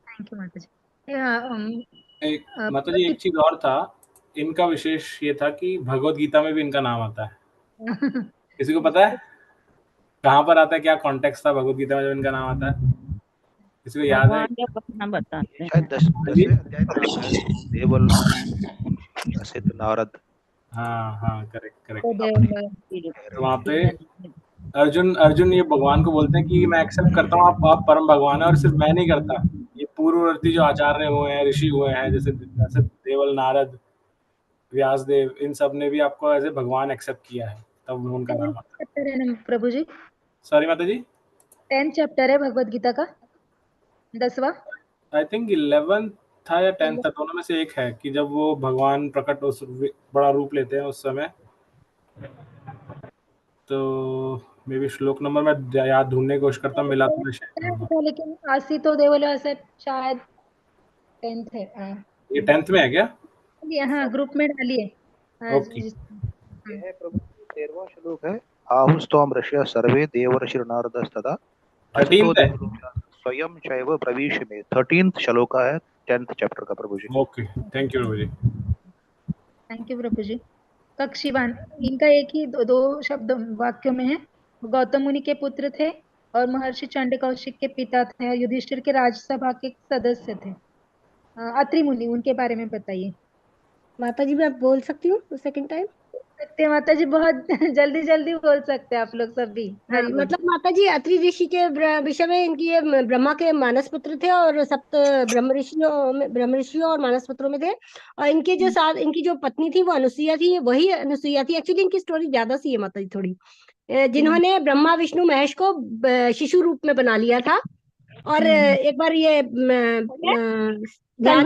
थैंक यू माता जी। माता जी एक चीज और था, इनका विशेष ये था कि भगवत गीता में भी इनका नाम आता है। किसी को पता है कहाँ पर आता है, क्या कॉन्टेक्स्ट था भगवत गीता में जब इनका नाम आता है? किसी को याद है? भगवान जब अपना बताते हैं। शायद 10वें अध्याय में आता है, देवल असित नारद। हाँ करेक्ट करेक्ट। तो वहाँ पे अर्जुन ये भगवान को बोलते हैं कि मैं एक्सेप्ट करता हूँ आप परम भगवान है, और सिर्फ मैं नहीं करता, ये पूर्ववर्ती जो आचार्य हुए हैं, ऋषि हुए हैं, जैसे देवल, नारद, व्यासदेव, इन सब ने भी आपको एज ए भगवान एक्सेप्ट किया है, तब उनका नाम आता है। चैप्टर है ना प्रभु जी? सॉरी माता जी। 10 चैप्टर है भगवत गीता का, 10वां। आई थिंक 11 था या 10 था, दोनों में से एक है कि जब वो भगवान प्रकट उस बड़ा रूप लेते हैं उस समय, तो मे बी श्लोक नंबर मैं याद ढूंढने की कोशिश करता हूँ, मिला तो मैं शायद। लेकिन आसी तो देवल ऐसे शायद 10th है। हाँ ये 10th में है क्या? हाँ, ग्रुप में डालिए। ओके। ये है प्रभु 13वां श्लोक है, आहुस्त्वं ऋषयः सर्वे देवर्षिर्नारदस्तदा 13th है। स्वयं चैव प्रविश में 13th श्लोक है 10th चैप्टर का प्रभु जी। ओके, थैंक यू प्रभु जी। थैंक यू प्रभु जी। कक्षीवान, इनका एक ही दो शब्द वाक्यों में है। गौतम मुनि के पुत्र थे और महर्षि चंड कौशिक के पिता थे, युधिष्ठिर के राज्यसभा के सदस्य थे। अत्रि मुनि, उनके बारे में बताइए माता जी। मैं बोल सकती हूँ सेकंड टाइम? सकते हैं माता जी, बहुत जल्दी जल्दी बोल सकते हैं आप लोग सब भी। हरि बोल। मतलब माता जी, अत्रि ऋषि के विषय में इनकी ये ब्रह्मा के मानस पुत्र थे, और सप्त ब्रह्म ऋषियों और मानस पुत्रों में थे। और इनके जो साथ इनकी जो पत्नी थी वो अनुसुईया थी, वही अनुसुईया थी। एक्चुअली इनकी स्टोरी ज्यादा सी है माता जी थोड़ी, जिन्होंने ब्रह्मा विष्णु महेश को शिशु रूप में बना लिया था। और एक बार ये ध्यान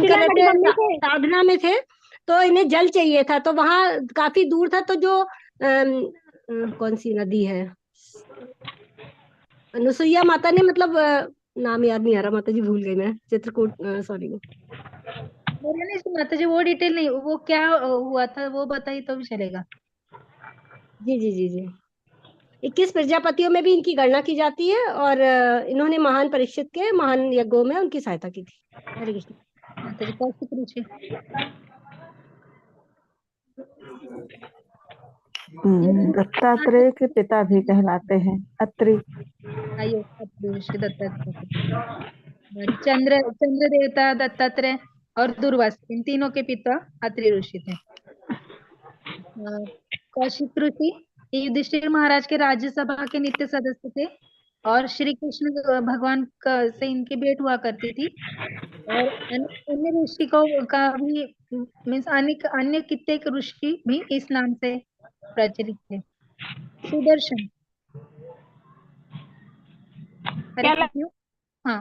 कर रहे थे, साधना में थे, तो इन्हें जल चाहिए था, तो वहां काफी दूर था, तो जो कौन सी नदी है, अनुसुईया माता ने मतलब नाम याद नहीं आ रहा माता जी, भूल गई मैं। चित्रकूट, सॉरी, नहीं माता जी, वो डिटेल नहीं, वो क्या हुआ था वो बताइए तो भी चलेगा। जी जी जी जी 21 प्रजापतियों में भी इनकी गणना की जाती है और इन्होंने महान परीक्षित के महान यज्ञों में उनकी सहायता की थी। हरे कृष्ण। माता जी कौशिक ऋषि। दत्तात्रेय के पिता भी कहलाते हैं अत्रि। आइए अत्रि ऋषि दत्तात्रेय। चंद्र देवता दत्तात्रेय और दुर्वास, इन तीनों के पिता अत्रि ऋषि थे। कौशिक ऋषि युधिष्ठिर महाराज के राज्यसभा के नित्य सदस्य थे और श्री कृष्ण भगवान से इनकी भेंट हुआ करती थी। और अन्य ऋषि का भी मीन्स अन्य कितने ऋषि भी इस नाम से प्रचलित थे। सुदर्शन। हरे कृष्ण। हाँ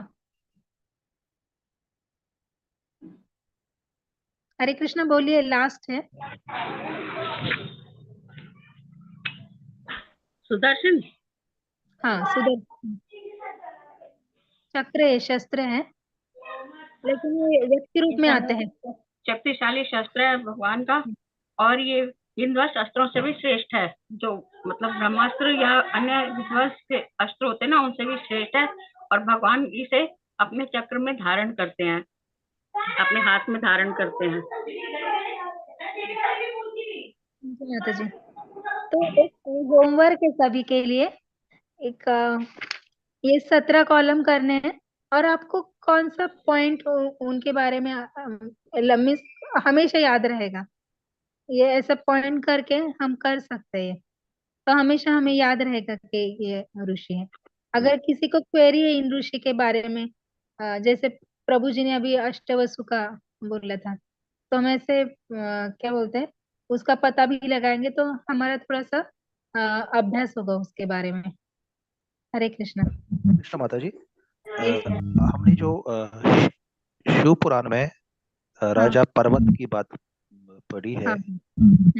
हरे कृष्ण बोलिए, लास्ट है। सुदर्शन। हाँ सुदर्शन चक्र है, शस्त्र है, लेकिन ये व्यक्ति रूप में आते हैं। शक्तिशाली शस्त्र है भगवान का, और ये विध्वंस अस्त्रों से भी श्रेष्ठ है, जो मतलब ब्रह्मास्त्र या अन्य विध्वंस के अस्त्र होते हैं ना, उनसे भी श्रेष्ठ है। और भगवान इसे अपने चक्र में धारण करते हैं, अपने हाथ में धारण करते हैं। माता जी तो एक होमवर्क है सभी के लिए, एक ये 17 कॉलम करने हैं और आपको कौन सा पॉइंट उनके बारे में लंबी हमेशा याद रहेगा, ये ऐसा पॉइंट करके हम कर सकते हैं, तो हमेशा हमें याद रहेगा कि ये ऋषि है। अगर किसी को क्वेरी है इन ऋषि के बारे में, जैसे प्रभु जी ने अभी अष्टवसु का बोला था, तो हम ऐसे क्या बोलते हैं उसका पता भी लगाएंगे तो हमारा थोड़ा सा अभ्यास होगा उसके बारे में। हरे कृष्णा। कृष्ण माता जी, हमने जो शिव पुराण में राजा पर्वत की बात पढ़ी है,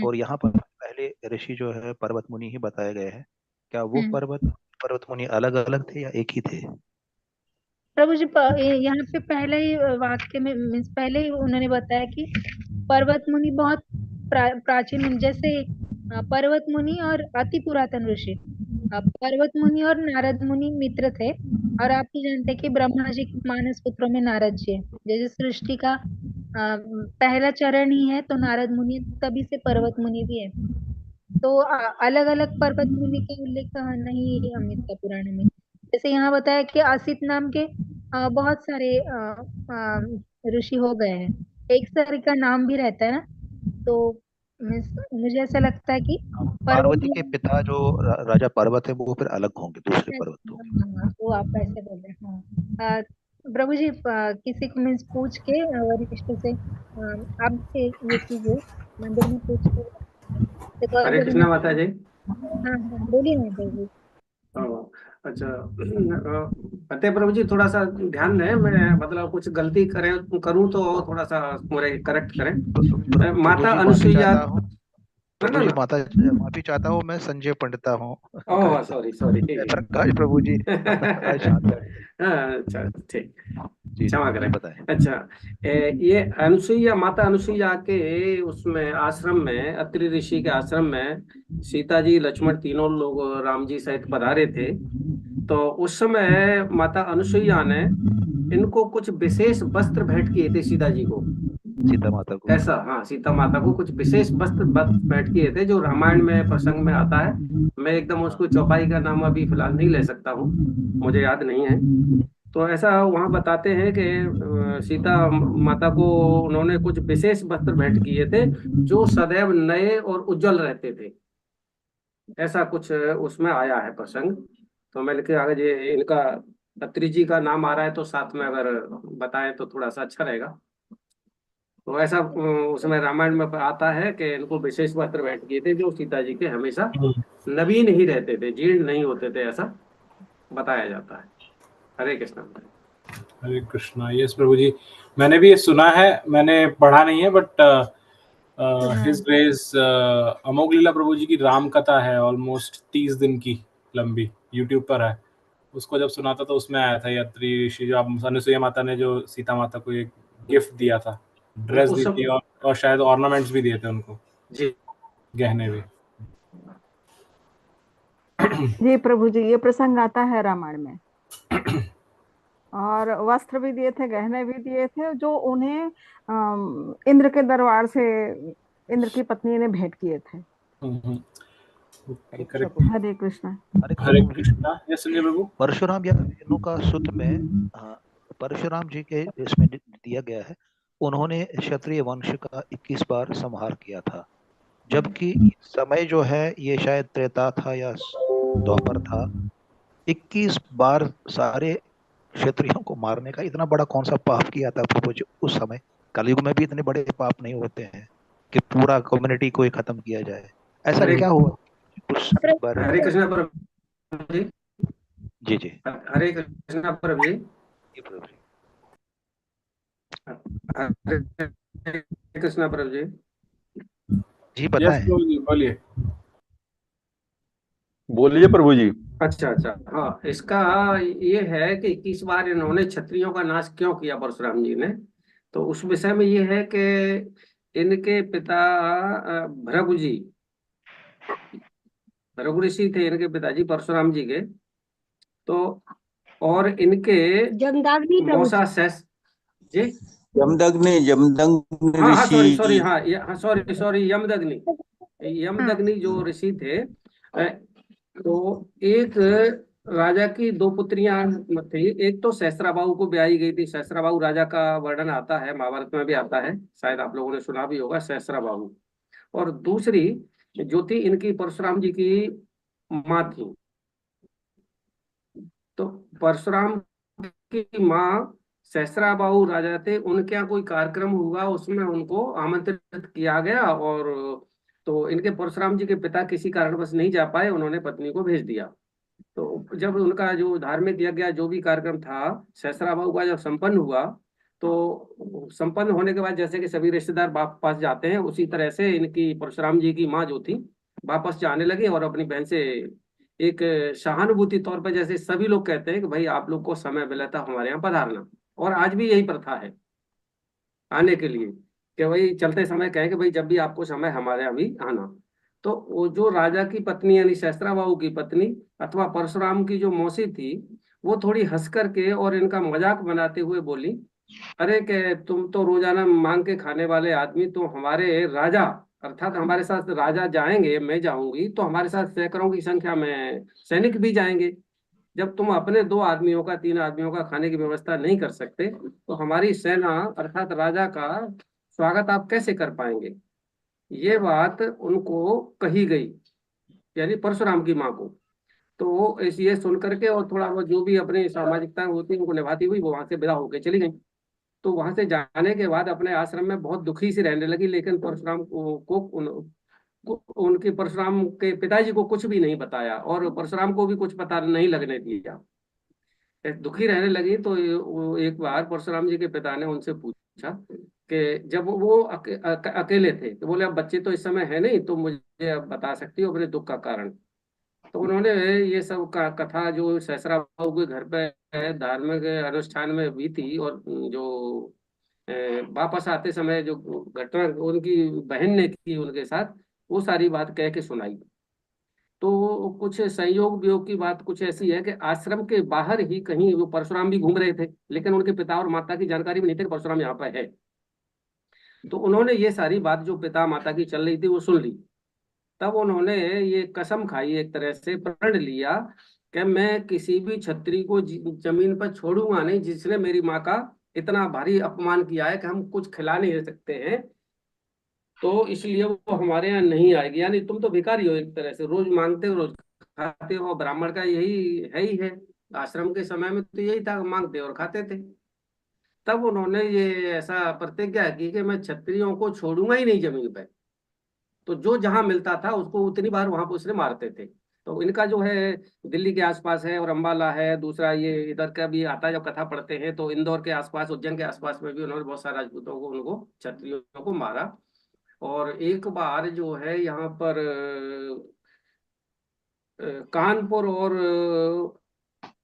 और यहाँ पर पहले ऋषि जो है पर्वत मुनि ही बताए गए हैं। क्या वो पर्वत मुनि अलग अलग थे या एक ही थे? प्रभु जी यहाँ पे पहले ही वाक्य में मीन्स पहले ही उन्होंने बताया कि पर्वत मुनि बहुत प्राचीन, जैसे पर्वत मुनि और अति पुरातन ऋषि। पर्वत मुनि और नारद मुनि मित्र थे, और आप ही जानते हैं कि ब्रह्मा जी के मानस पुत्रों में नारद जी है। जैसे सृष्टि का पहला चरण ही है तो नारद मुनि, तभी से पर्वत मुनि भी है। तो अलग अलग पर्वत मुनि का उल्लेख नहीं है अमृत का पुराण में। जैसे यहाँ बताया कि असित नाम के बहुत सारे ऋषि हो गए हैं, एक सर का नाम भी रहता है ना, तो मुझे ऐसा लगता है कि पार्वती के पिता जो राजा पर्वत है वो फिर अलग होंगे, दूसरे पर्वत होंगे। तो आप ऐसे बोल रहे हैं। हाँ प्रभु जी किसी को मीन्स पूछ के वरिष्ठ से आप ये कीजिए, मंदिर में पूछ के। तो हरे अगर कृष्णा माता जी। हाँ हाँ बोलिए ना प्रभु। अच्छा फतेह प्रभु जी, थोड़ा सा ध्यान दें, मैं मतलब कुछ गलती करूं तो थोड़ा सा मुझे करेक्ट करें। माता अनुसुईया। प्रभु जी माफी चाहता हूँ, मैं संजय पंडिता हूँ। Oh sorry sorry. Prakash Prabhu ji. अच्छा ठीक, क्षमा करें। बताएं। अच्छा ये अनुसुईया, माता अनुसुईया के उसमें आश्रम में, अत्रि ऋषि के आश्रम में सीता जी लक्ष्मण तीनों लोग राम जी सहित पधारे थे। तो उस समय माता अनुसुईया ने इनको कुछ विशेष वस्त्र भेंट किए थे सीता जी को, सीता माता को। ऐसा, हाँ सीता माता को कुछ विशेष वस्त्र भेंट किए थे, जो रामायण में प्रसंग में आता है। मैं एकदम उसको चौपाई का नाम अभी फिलहाल नहीं ले सकता हूँ, मुझे याद नहीं है। तो ऐसा वहां बताते हैं कि सीता माता को उन्होंने कुछ विशेष वस्त्र भेंट किए थे, जो सदैव नए और उज्जवल रहते थे, ऐसा कुछ उसमें आया है प्रसंग। तो मैं लिखे आगे ये इनका अत्रि जी का नाम आ रहा है, तो साथ में अगर बताएं तो थोड़ा सा अच्छा रहेगा। तो ऐसा उसमें रामायण में आता है कि इनको विशेष वस्त्र भेंट किए थे, जो सीता जी के हमेशा नवीन ही रहते थे, जीर्ण नहीं होते थे, ऐसा बताया जाता है। हरे कृष्ण। हरे कृष्णा। यस प्रभु जी, मैंने भी ये सुना है, मैंने पढ़ा नहीं है, बट हिज ग्रेस अमोघ लीला प्रभु जी की राम कथा है ऑलमोस्ट 30 दिन की लंबी, यूट्यूब पर है। उसको जब सुना था तो उसमें आया था ये अत्रि ऋषि, जो अनुसुईया माता ने जो सीता माता को एक गिफ्ट दिया था ड्रेस उस दी सब थी और शायद ऑर्नामेंट्स भी दिए थे उनको, जी गहने भी। जी प्रभु जी, ये प्रसंग आता है रामायण में। और वस्त्र भी दिए थे, गहने भी दिए थे, जो उन्हें इंद्र के दरबार से इंद्र की पत्नी ने भेंट किए थे। हरे कृष्णा। हरे कृष्णा। यस संजय प्रभु। परशुराम या रेणुका सुत में परशुराम जी के इसमें दिया गया है, उन्होंने क्षत्रिय वंश का 21 बार संहार किया था, जबकि समय जो है ये शायद त्रेता था या द्वापर था। 21 बार सारे क्षत्रियों को मारने का इतना बड़ा कौन सा पाप किया था प्रभु जी उस समय? कलयुग में भी इतने बड़े पाप नहीं होते हैं कि पूरा कम्युनिटी को ही खत्म किया जाए। ऐसा हरे क्या हुआ उस बार? हरे कृष्णा प्रभु जी। जी जी हरे कृष्णा प्रभु जी। हरे कृष्णा प्रभु जी। जी यस बताएं। प्रभु जी, बोलिए। बोलिए प्रभु जी। अच्छा अच्छा, हाँ, इसका ये है कि 21 बार इन्होंने क्षत्रियों का नाश क्यों किया परशुराम जी ने। तो उस विषय में ये है कि इनके पिता भृगु जी, भृगु ऋषि थे इनके पिताजी परशुराम जी के। तो और इनके जमदाग्नि प्रभु मौसा जी। शेष जी, जमदग्नि हाँ हाँ, सॉरी ऋषि सॉरी, जी। हाँ हाँ, सॉरी सॉरी, यमदग्नि। यमदग्नि जो ऋषि थे, तो एक राजा की दो पुत्रियां थी। एक तो सहस्राबाहु को ब्याही गई थी। सहस्राबाहु राजा का वर्णन आता है, महाभारत में भी आता है, शायद आप लोगों ने सुना भी होगा सहस्राबाहु। और दूसरी जो थी इनकी परशुराम जी की माँ थी। तो परशुराम की माँ सहस्राबाहु राजा थे, उनके यहाँ कोई कार्यक्रम हुआ, उसमें उनको आमंत्रित किया गया। और तो इनके परशुराम जी के पिता किसी कारणवश नहीं जा पाए, उन्होंने पत्नी को भेज दिया। तो जब उनका जो धार्मिक यज्ञ जो भी कार्यक्रम था सहस्राबाहु का जब संपन्न हुआ, तो संपन्न होने के बाद जैसे कि सभी रिश्तेदार वापस जाते हैं, उसी तरह से इनकी परशुराम जी की माँ जो थी वापस जाने लगी और अपनी बहन से एक सहानुभूति तौर पर, जैसे सभी लोग कहते हैं कि भाई आप लोग को समय मिला था हमारे यहाँ पधारना। और आज भी यही प्रथा है आने के लिए, कि भाई चलते समय कहें कि भाई जब भी आपको समय हमारे यहाँ भी आना। तो वो जो राजा की पत्नी यानी सहस्त्राबाहु की पत्नी अथवा परशुराम की जो मौसी थी, वो थोड़ी हंस करके और इनका मजाक बनाते हुए बोली, अरे के तुम तो रोजाना मांग के खाने वाले आदमी, तो हमारे राजा अर्थात हमारे साथ राजा जाएंगे, मैं जाऊंगी तो हमारे साथ सैकड़ों की संख्या में सैनिक भी जाएंगे। जब तुम अपने दो आदमियों का, तीन आदमियों का खाने की व्यवस्था नहीं कर सकते, तो हमारी सेना अर्थात राजा का स्वागत आप कैसे कर पाएंगे। ये बात उनको कही गई, यानी परशुराम की माँ को। तो वो ये सुन करके और थोड़ा बहुत जो भी अपनी सामाजिकता होती है उनको निभाती हुई वो वहां से विदा होकर चली गई। तो वहां से जाने के बाद अपने आश्रम में बहुत दुखी सी रहने लगी। लेकिन परशुराम उनके परशुराम के पिताजी को कुछ भी नहीं बताया और परशुराम को भी कुछ पता नहीं लगने दिया। दुखी रहने लगी। तो वो एक बार परशुराम जी के पिता ने उनसे पूछा कि जब वो अकेले थे, तो बोले अब बच्चे तो इस समय है नहीं, तो मुझे अब बता सकती हो अपने दुख का कारण। तो उन्होंने ये सब कथा जो सहस्राबाहु के घर पे धार्मिक अनुष्ठान में हुई थी और जो वापस आते समय जो घटना उनकी बहन ने की उनके साथ, वो सारी बात कह के सुनाई। तो कुछ संयोग वियोग की बात कुछ ऐसी है कि आश्रम के बाहर ही कहीं वो परशुराम भी घूम रहे थे, लेकिन उनके पिता और माता की जानकारी भी नहीं थी कि परशुराम यहाँ पर है। तो उन्होंने ये सारी बात जो पिता माता की चल रही थी वो सुन ली। तब उन्होंने ये कसम खाई, एक तरह से प्रण लिया कि मैं किसी भी क्षत्रिय को जमीन पर छोड़ूंगा नहीं जिसने मेरी माँ का इतना भारी अपमान किया है कि हम कुछ खिला नहीं सकते हैं, तो इसलिए वो हमारे यहाँ नहीं आएगी। यानी तुम तो भिखारी हो, एक तरह से रोज मांगते हो रोज खाते हो। ब्राह्मण का यही है ही है, आश्रम के समय में तो यही था, मांगते और खाते थे। तब उन्होंने ये ऐसा प्रतिज्ञा की कि मैं क्षत्रियों को छोड़ूंगा ही नहीं जमीन पे। तो जो जहां मिलता था उसको उतनी बार वहां पर उसने मारते थे। तो इनका जो है दिल्ली के आसपास है और अम्बाला है, दूसरा ये इधर का भी आता है। जब कथा पढ़ते हैं तो इंदौर के आसपास, उज्जैन के आसपास में भी उन्होंने बहुत सारे राजपूतों को, उनको क्षत्रियों को मारा। और एक बार जो है यहाँ पर कानपुर और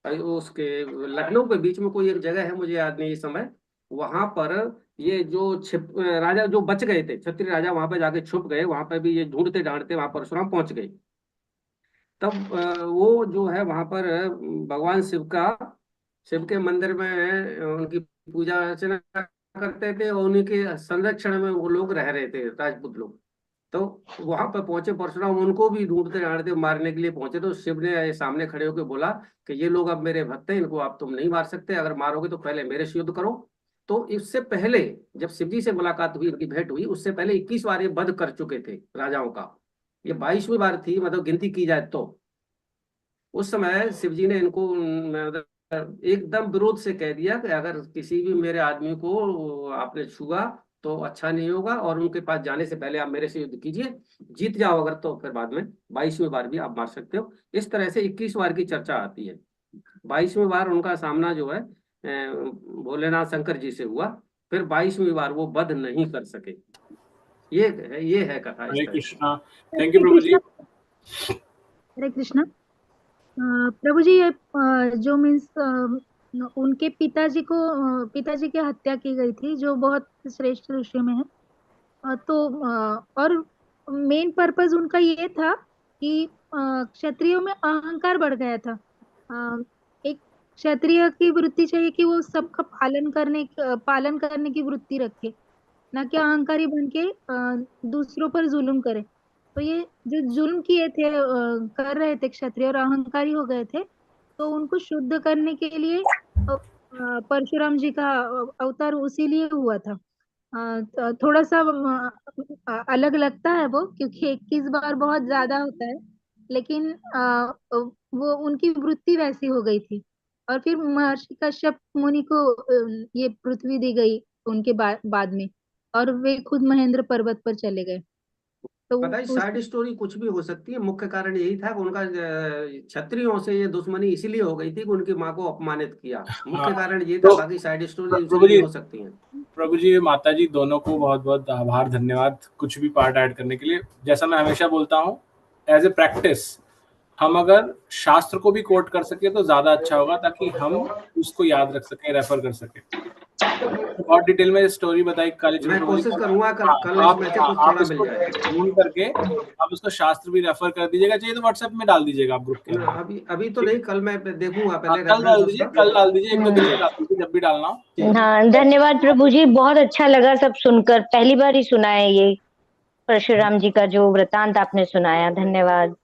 उसके लखनऊ के बीच में कोई एक जगह है, मुझे याद नहीं इस समय, वहां पर ये जो राजा जो बच गए थे, क्षत्रिय राजा वहां पर जाके छुप गए, वहां पर भी ये ढूंढते ढांढते वहां परशुराम पहुंच गए। तब वो जो है वहां पर भगवान शिव के मंदिर में उनकी पूजा अर्चना करते थे, और उन्हीं के संरक्षण में वो लोग रह रहे थे, राजपूत लोग। तो वहां पर पहुंचे परशुराम, उनको भी ढूंढते ढांढते मारने के लिए पहुंचे। तो शिव ने सामने खड़े होकर बोला कि ये लोग अब मेरे भक्त हैं, इनको आप तुम नहीं मार सकते, अगर मारोगे तो पहले मेरे से युद्ध करो। तो इससे पहले जब शिव जी से मुलाकात हुई, इनकी भेंट हुई, उससे पहले 21 बार ये वध कर चुके थे राजाओं का। ये 22वीं बार थी, मतलब गिनती की जाए तो। उस समय शिव जी ने इनको एकदम विरोध से कह दिया कि अगर किसी भी मेरे आदमी को आपने छुआ तो अच्छा नहीं होगा, और उनके पास जाने से पहले आप मेरे से युद्ध कीजिए, जीत जाओ अगर तो फिर बाद में 22वीं बार भी आप मार सकते हो। इस तरह से 21 बार की चर्चा आती है। 22वीं बार उनका सामना जो है भोलेनाथ शंकर जी से हुआ, फिर 22वीं बार वो वध नहीं कर सके। ये है कथा। हरे कृष्णा। थैंक यू प्रभु जी। हरे कृष्णा। प्रभु जी, ये जो मीन्स उनके पिताजी की हत्या की गई थी, जो बहुत श्रेष्ठ ऋषि में है। तो और मेन पर्पस उनका ये था कि क्षत्रियों में अहंकार बढ़ गया था। एक क्षत्रिय की वृत्ति चाहिए कि वो सबका पालन करने की वृत्ति रखे, ना कि अहंकारी बन के दूसरों पर जुल्म करे। तो ये जो जुल्म किए थे, कर रहे थे क्षत्रिय और अहंकारी हो गए थे, तो उनको शुद्ध करने के लिए परशुराम जी का अवतार उसी लिए हुआ था। थोड़ा सा अलग लगता है वो, क्योंकि 21 बार बहुत ज्यादा होता है, लेकिन वो उनकी वृत्ति वैसी हो गई थी। और फिर महर्षि कश्यप मुनि को ये पृथ्वी दी गई उनके बाद में, और वे खुद महेंद्र पर्वत पर चले गए। तो पता है, साइड स्टोरी कुछ भी हो सकती है। मुख्य कारण यही था कि उनका क्षत्रियों से ये दुश्मनी इसीलिए हो गई थी कि उनकी माँ को अपमानित किया। मुख्य कारण ये था, बाकी साइड स्टोरी प्रभु जी, हो सकती है। प्रभु जी, माता जी दोनों को बहुत बहुत आभार, धन्यवाद कुछ भी पार्ट ऐड करने के लिए। जैसा मैं हमेशा बोलता हूँ, एज ए प्रैक्टिस हम अगर शास्त्र को भी कोट कर सके तो ज्यादा अच्छा होगा, ताकि हम उसको याद रख सके, रेफर कर सके। बहुत डिटेल में स्टोरी बताई काली मैं कोशिश करूंगा कल इसमें से कुछ थोड़ा मिल जाए। ढूंढ करके आप उसका शास्त्र भी रेफर कर दीजिएगा, चाहिए तो व्हाट्सएप में डाल दीजिएगा आप ग्रुप के अंदर। अभी तो नहीं, कल मैं देखूंगा पहले। कल डाल दीजिए, एक दो दिन में डाल दीजिए, जब भी डालना हो। हाँ, धन्यवाद प्रभु जी, बहुत अच्छा लगा सब सुनकर। पहली बार ही सुना है ये परशुराम जी का जो वृतांत आपने सुनाया। धन्यवाद।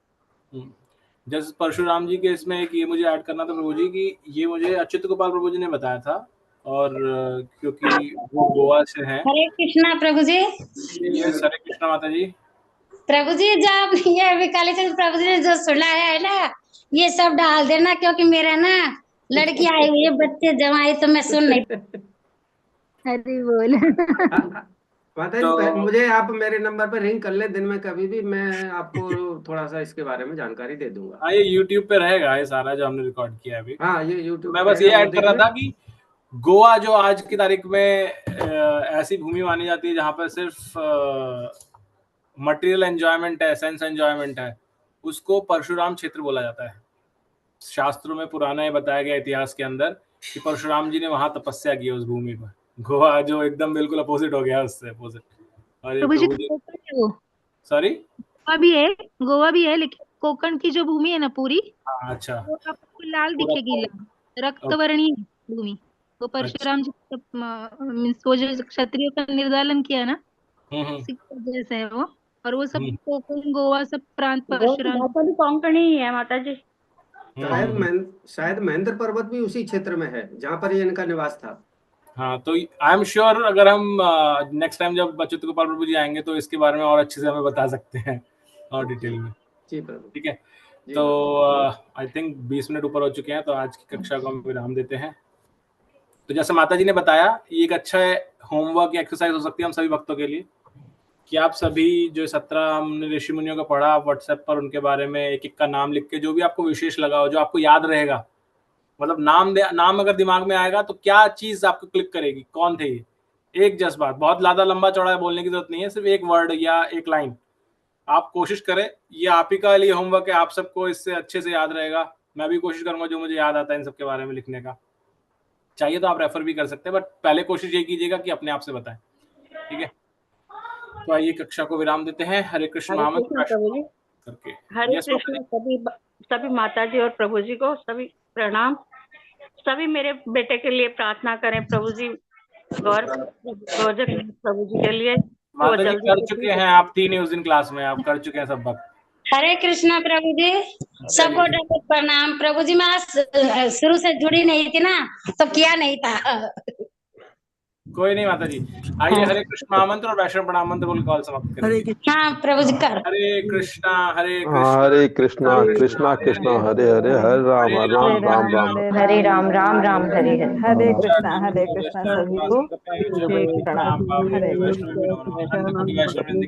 जैसे परशुराम जी के इसमें एक ये मुझे ऐड करना था प्रभु जी की, ये मुझे अच्युत गोपाल प्रभु जी ने बताया था, और क्योंकि वो गोवा से हैं। हरे कृष्णा प्रभु जी। हरे कृष्णा माता जी। प्रभु जी, जब ये विकाली चंद्र प्रभु जी ने जो सुनाया है ना, ये सब डाल देना, क्योंकि मेरा ना लड़की आई हुई है, बच्चे जमाई, तो मैं सुन नहीं। हरी बोल। माता जी, मुझे आप मेरे नंबर पर रिंग कर ले दिन में कभी भी, मैं आपको थोड़ा सा इसके बारे में जानकारी दे दूंगा। हाँ, ये YouTube पे रहेगा ये सारा जो हमने रिकॉर्ड किया है अभी। हाँ, ये YouTube मैं बस ये ऐड कर रहा था कि गोवा जो आज की तारीख में ऐसी भूमि मानी जाती है जहाँ पर सिर्फ मटेरियल एंजॉयमेंट है, सेंस एंजॉयमेंट है, उसको परशुराम क्षेत्र बोला जाता है। शास्त्रों में पुराना बताया गया इतिहास के अंदर कि परशुराम जी ने वहां तपस्या की उस भूमि पर। गोवा जो एकदम बिल्कुल अपोजिट हो गया, उससे अपोजिट। और सॉरी, गोवा भी है, लेकिन कोकण की जो भूमि है ना पूरी, अच्छा, वो आपको लाल दिखेगी, रक्तवर्णीय भूमि। वो परशुराम जी मीन्स वो जो क्षत्रियों का निर्दालन किया ना, उसी वजह से है वो। और वो सब कोकण, गोवा, सब प्रांत परशुराम कोंकणी ही है माता जी। शायद महेंद्र पर्वत भी उसी क्षेत्र में है जहाँ पर ये इनका निवास था। हाँ, तो आई एम श्योर अगर हम नेक्स्ट टाइम जब अच्युत गोपाल प्रभु जी आएंगे तो इसके बारे में और अच्छे से हमें बता सकते हैं और डिटेल में। ठीक है, तो आई थिंक 20 मिनट ऊपर हो चुके हैं, तो आज की कक्षा को हम विराम देते हैं। तो जैसे माता जी ने बताया, ये एक अच्छा होमवर्क या एक्सरसाइज हो सकती है हम सभी भक्तों के लिए, कि आप सभी जो 17 हमने ऋषि मुनियों का पढ़ा, आप व्हाट्सएप पर उनके बारे में एक एक का नाम लिख के, जो भी आपको विशेष लगा हो, जो आपको याद रहेगा, मतलब नाम अगर दिमाग में आएगा तो क्या चीज आपको क्लिक करेगी, कौन थे ये, एक जस्ट बात, बहुत ज्यादा लंबा चौड़ा बोलने की जरूरत नहीं है, सिर्फ एक वर्ड या एक लाइन आप कोशिश करें। ये आप ही का लिए होमवर्क है, आप सबको इससे अच्छे से याद रहेगा। मैं भी कोशिश करूंगा जो मुझे याद आता है इन सबके बारे में लिखने का। चाहिए तो आप रेफर भी कर सकते हैं, बट पहले कोशिश ये कीजिएगा कि अपने आप से बताएं, ठीक है। तो आइए कक्षा को विराम देते हैं। हरे कृष्ण हरे महामंत्र कृष्ण प्रभु जी। करके। हरे यस कृष्ण सभी माता जी और प्रभु जी को सभी प्रणाम। सभी मेरे बेटे के लिए प्रार्थना करें प्रभु जी, गौर प्रभु जी के लिए। वो माता जी जल्दी कर से चुके ठीक हैं, आप थी नहीं उस दिन क्लास में, आप कर चुके हैं सब वक्त। हरे कृष्णा प्रभु जी, सबको डबल प्रणाम प्रभु जी। मैं आज शुरू से जुड़ी नहीं थी ना, तो किया नहीं था। कोई नहीं माता जी। आइए हरे कृष्ण महामंत्र और वैष्णव प्रणाम मंत्र बोल कॉल समाप्त करेंगे। हाँ प्रभु जी कर। हरे कृष्णा हरे कृष्णा कृष्णा कृष्णा हरे हरे, हरे राम राम राम राम हरे राम राम राम हरे हरे। हरे कृष्णा सभी को प्रणाम। हरे कृष्ण।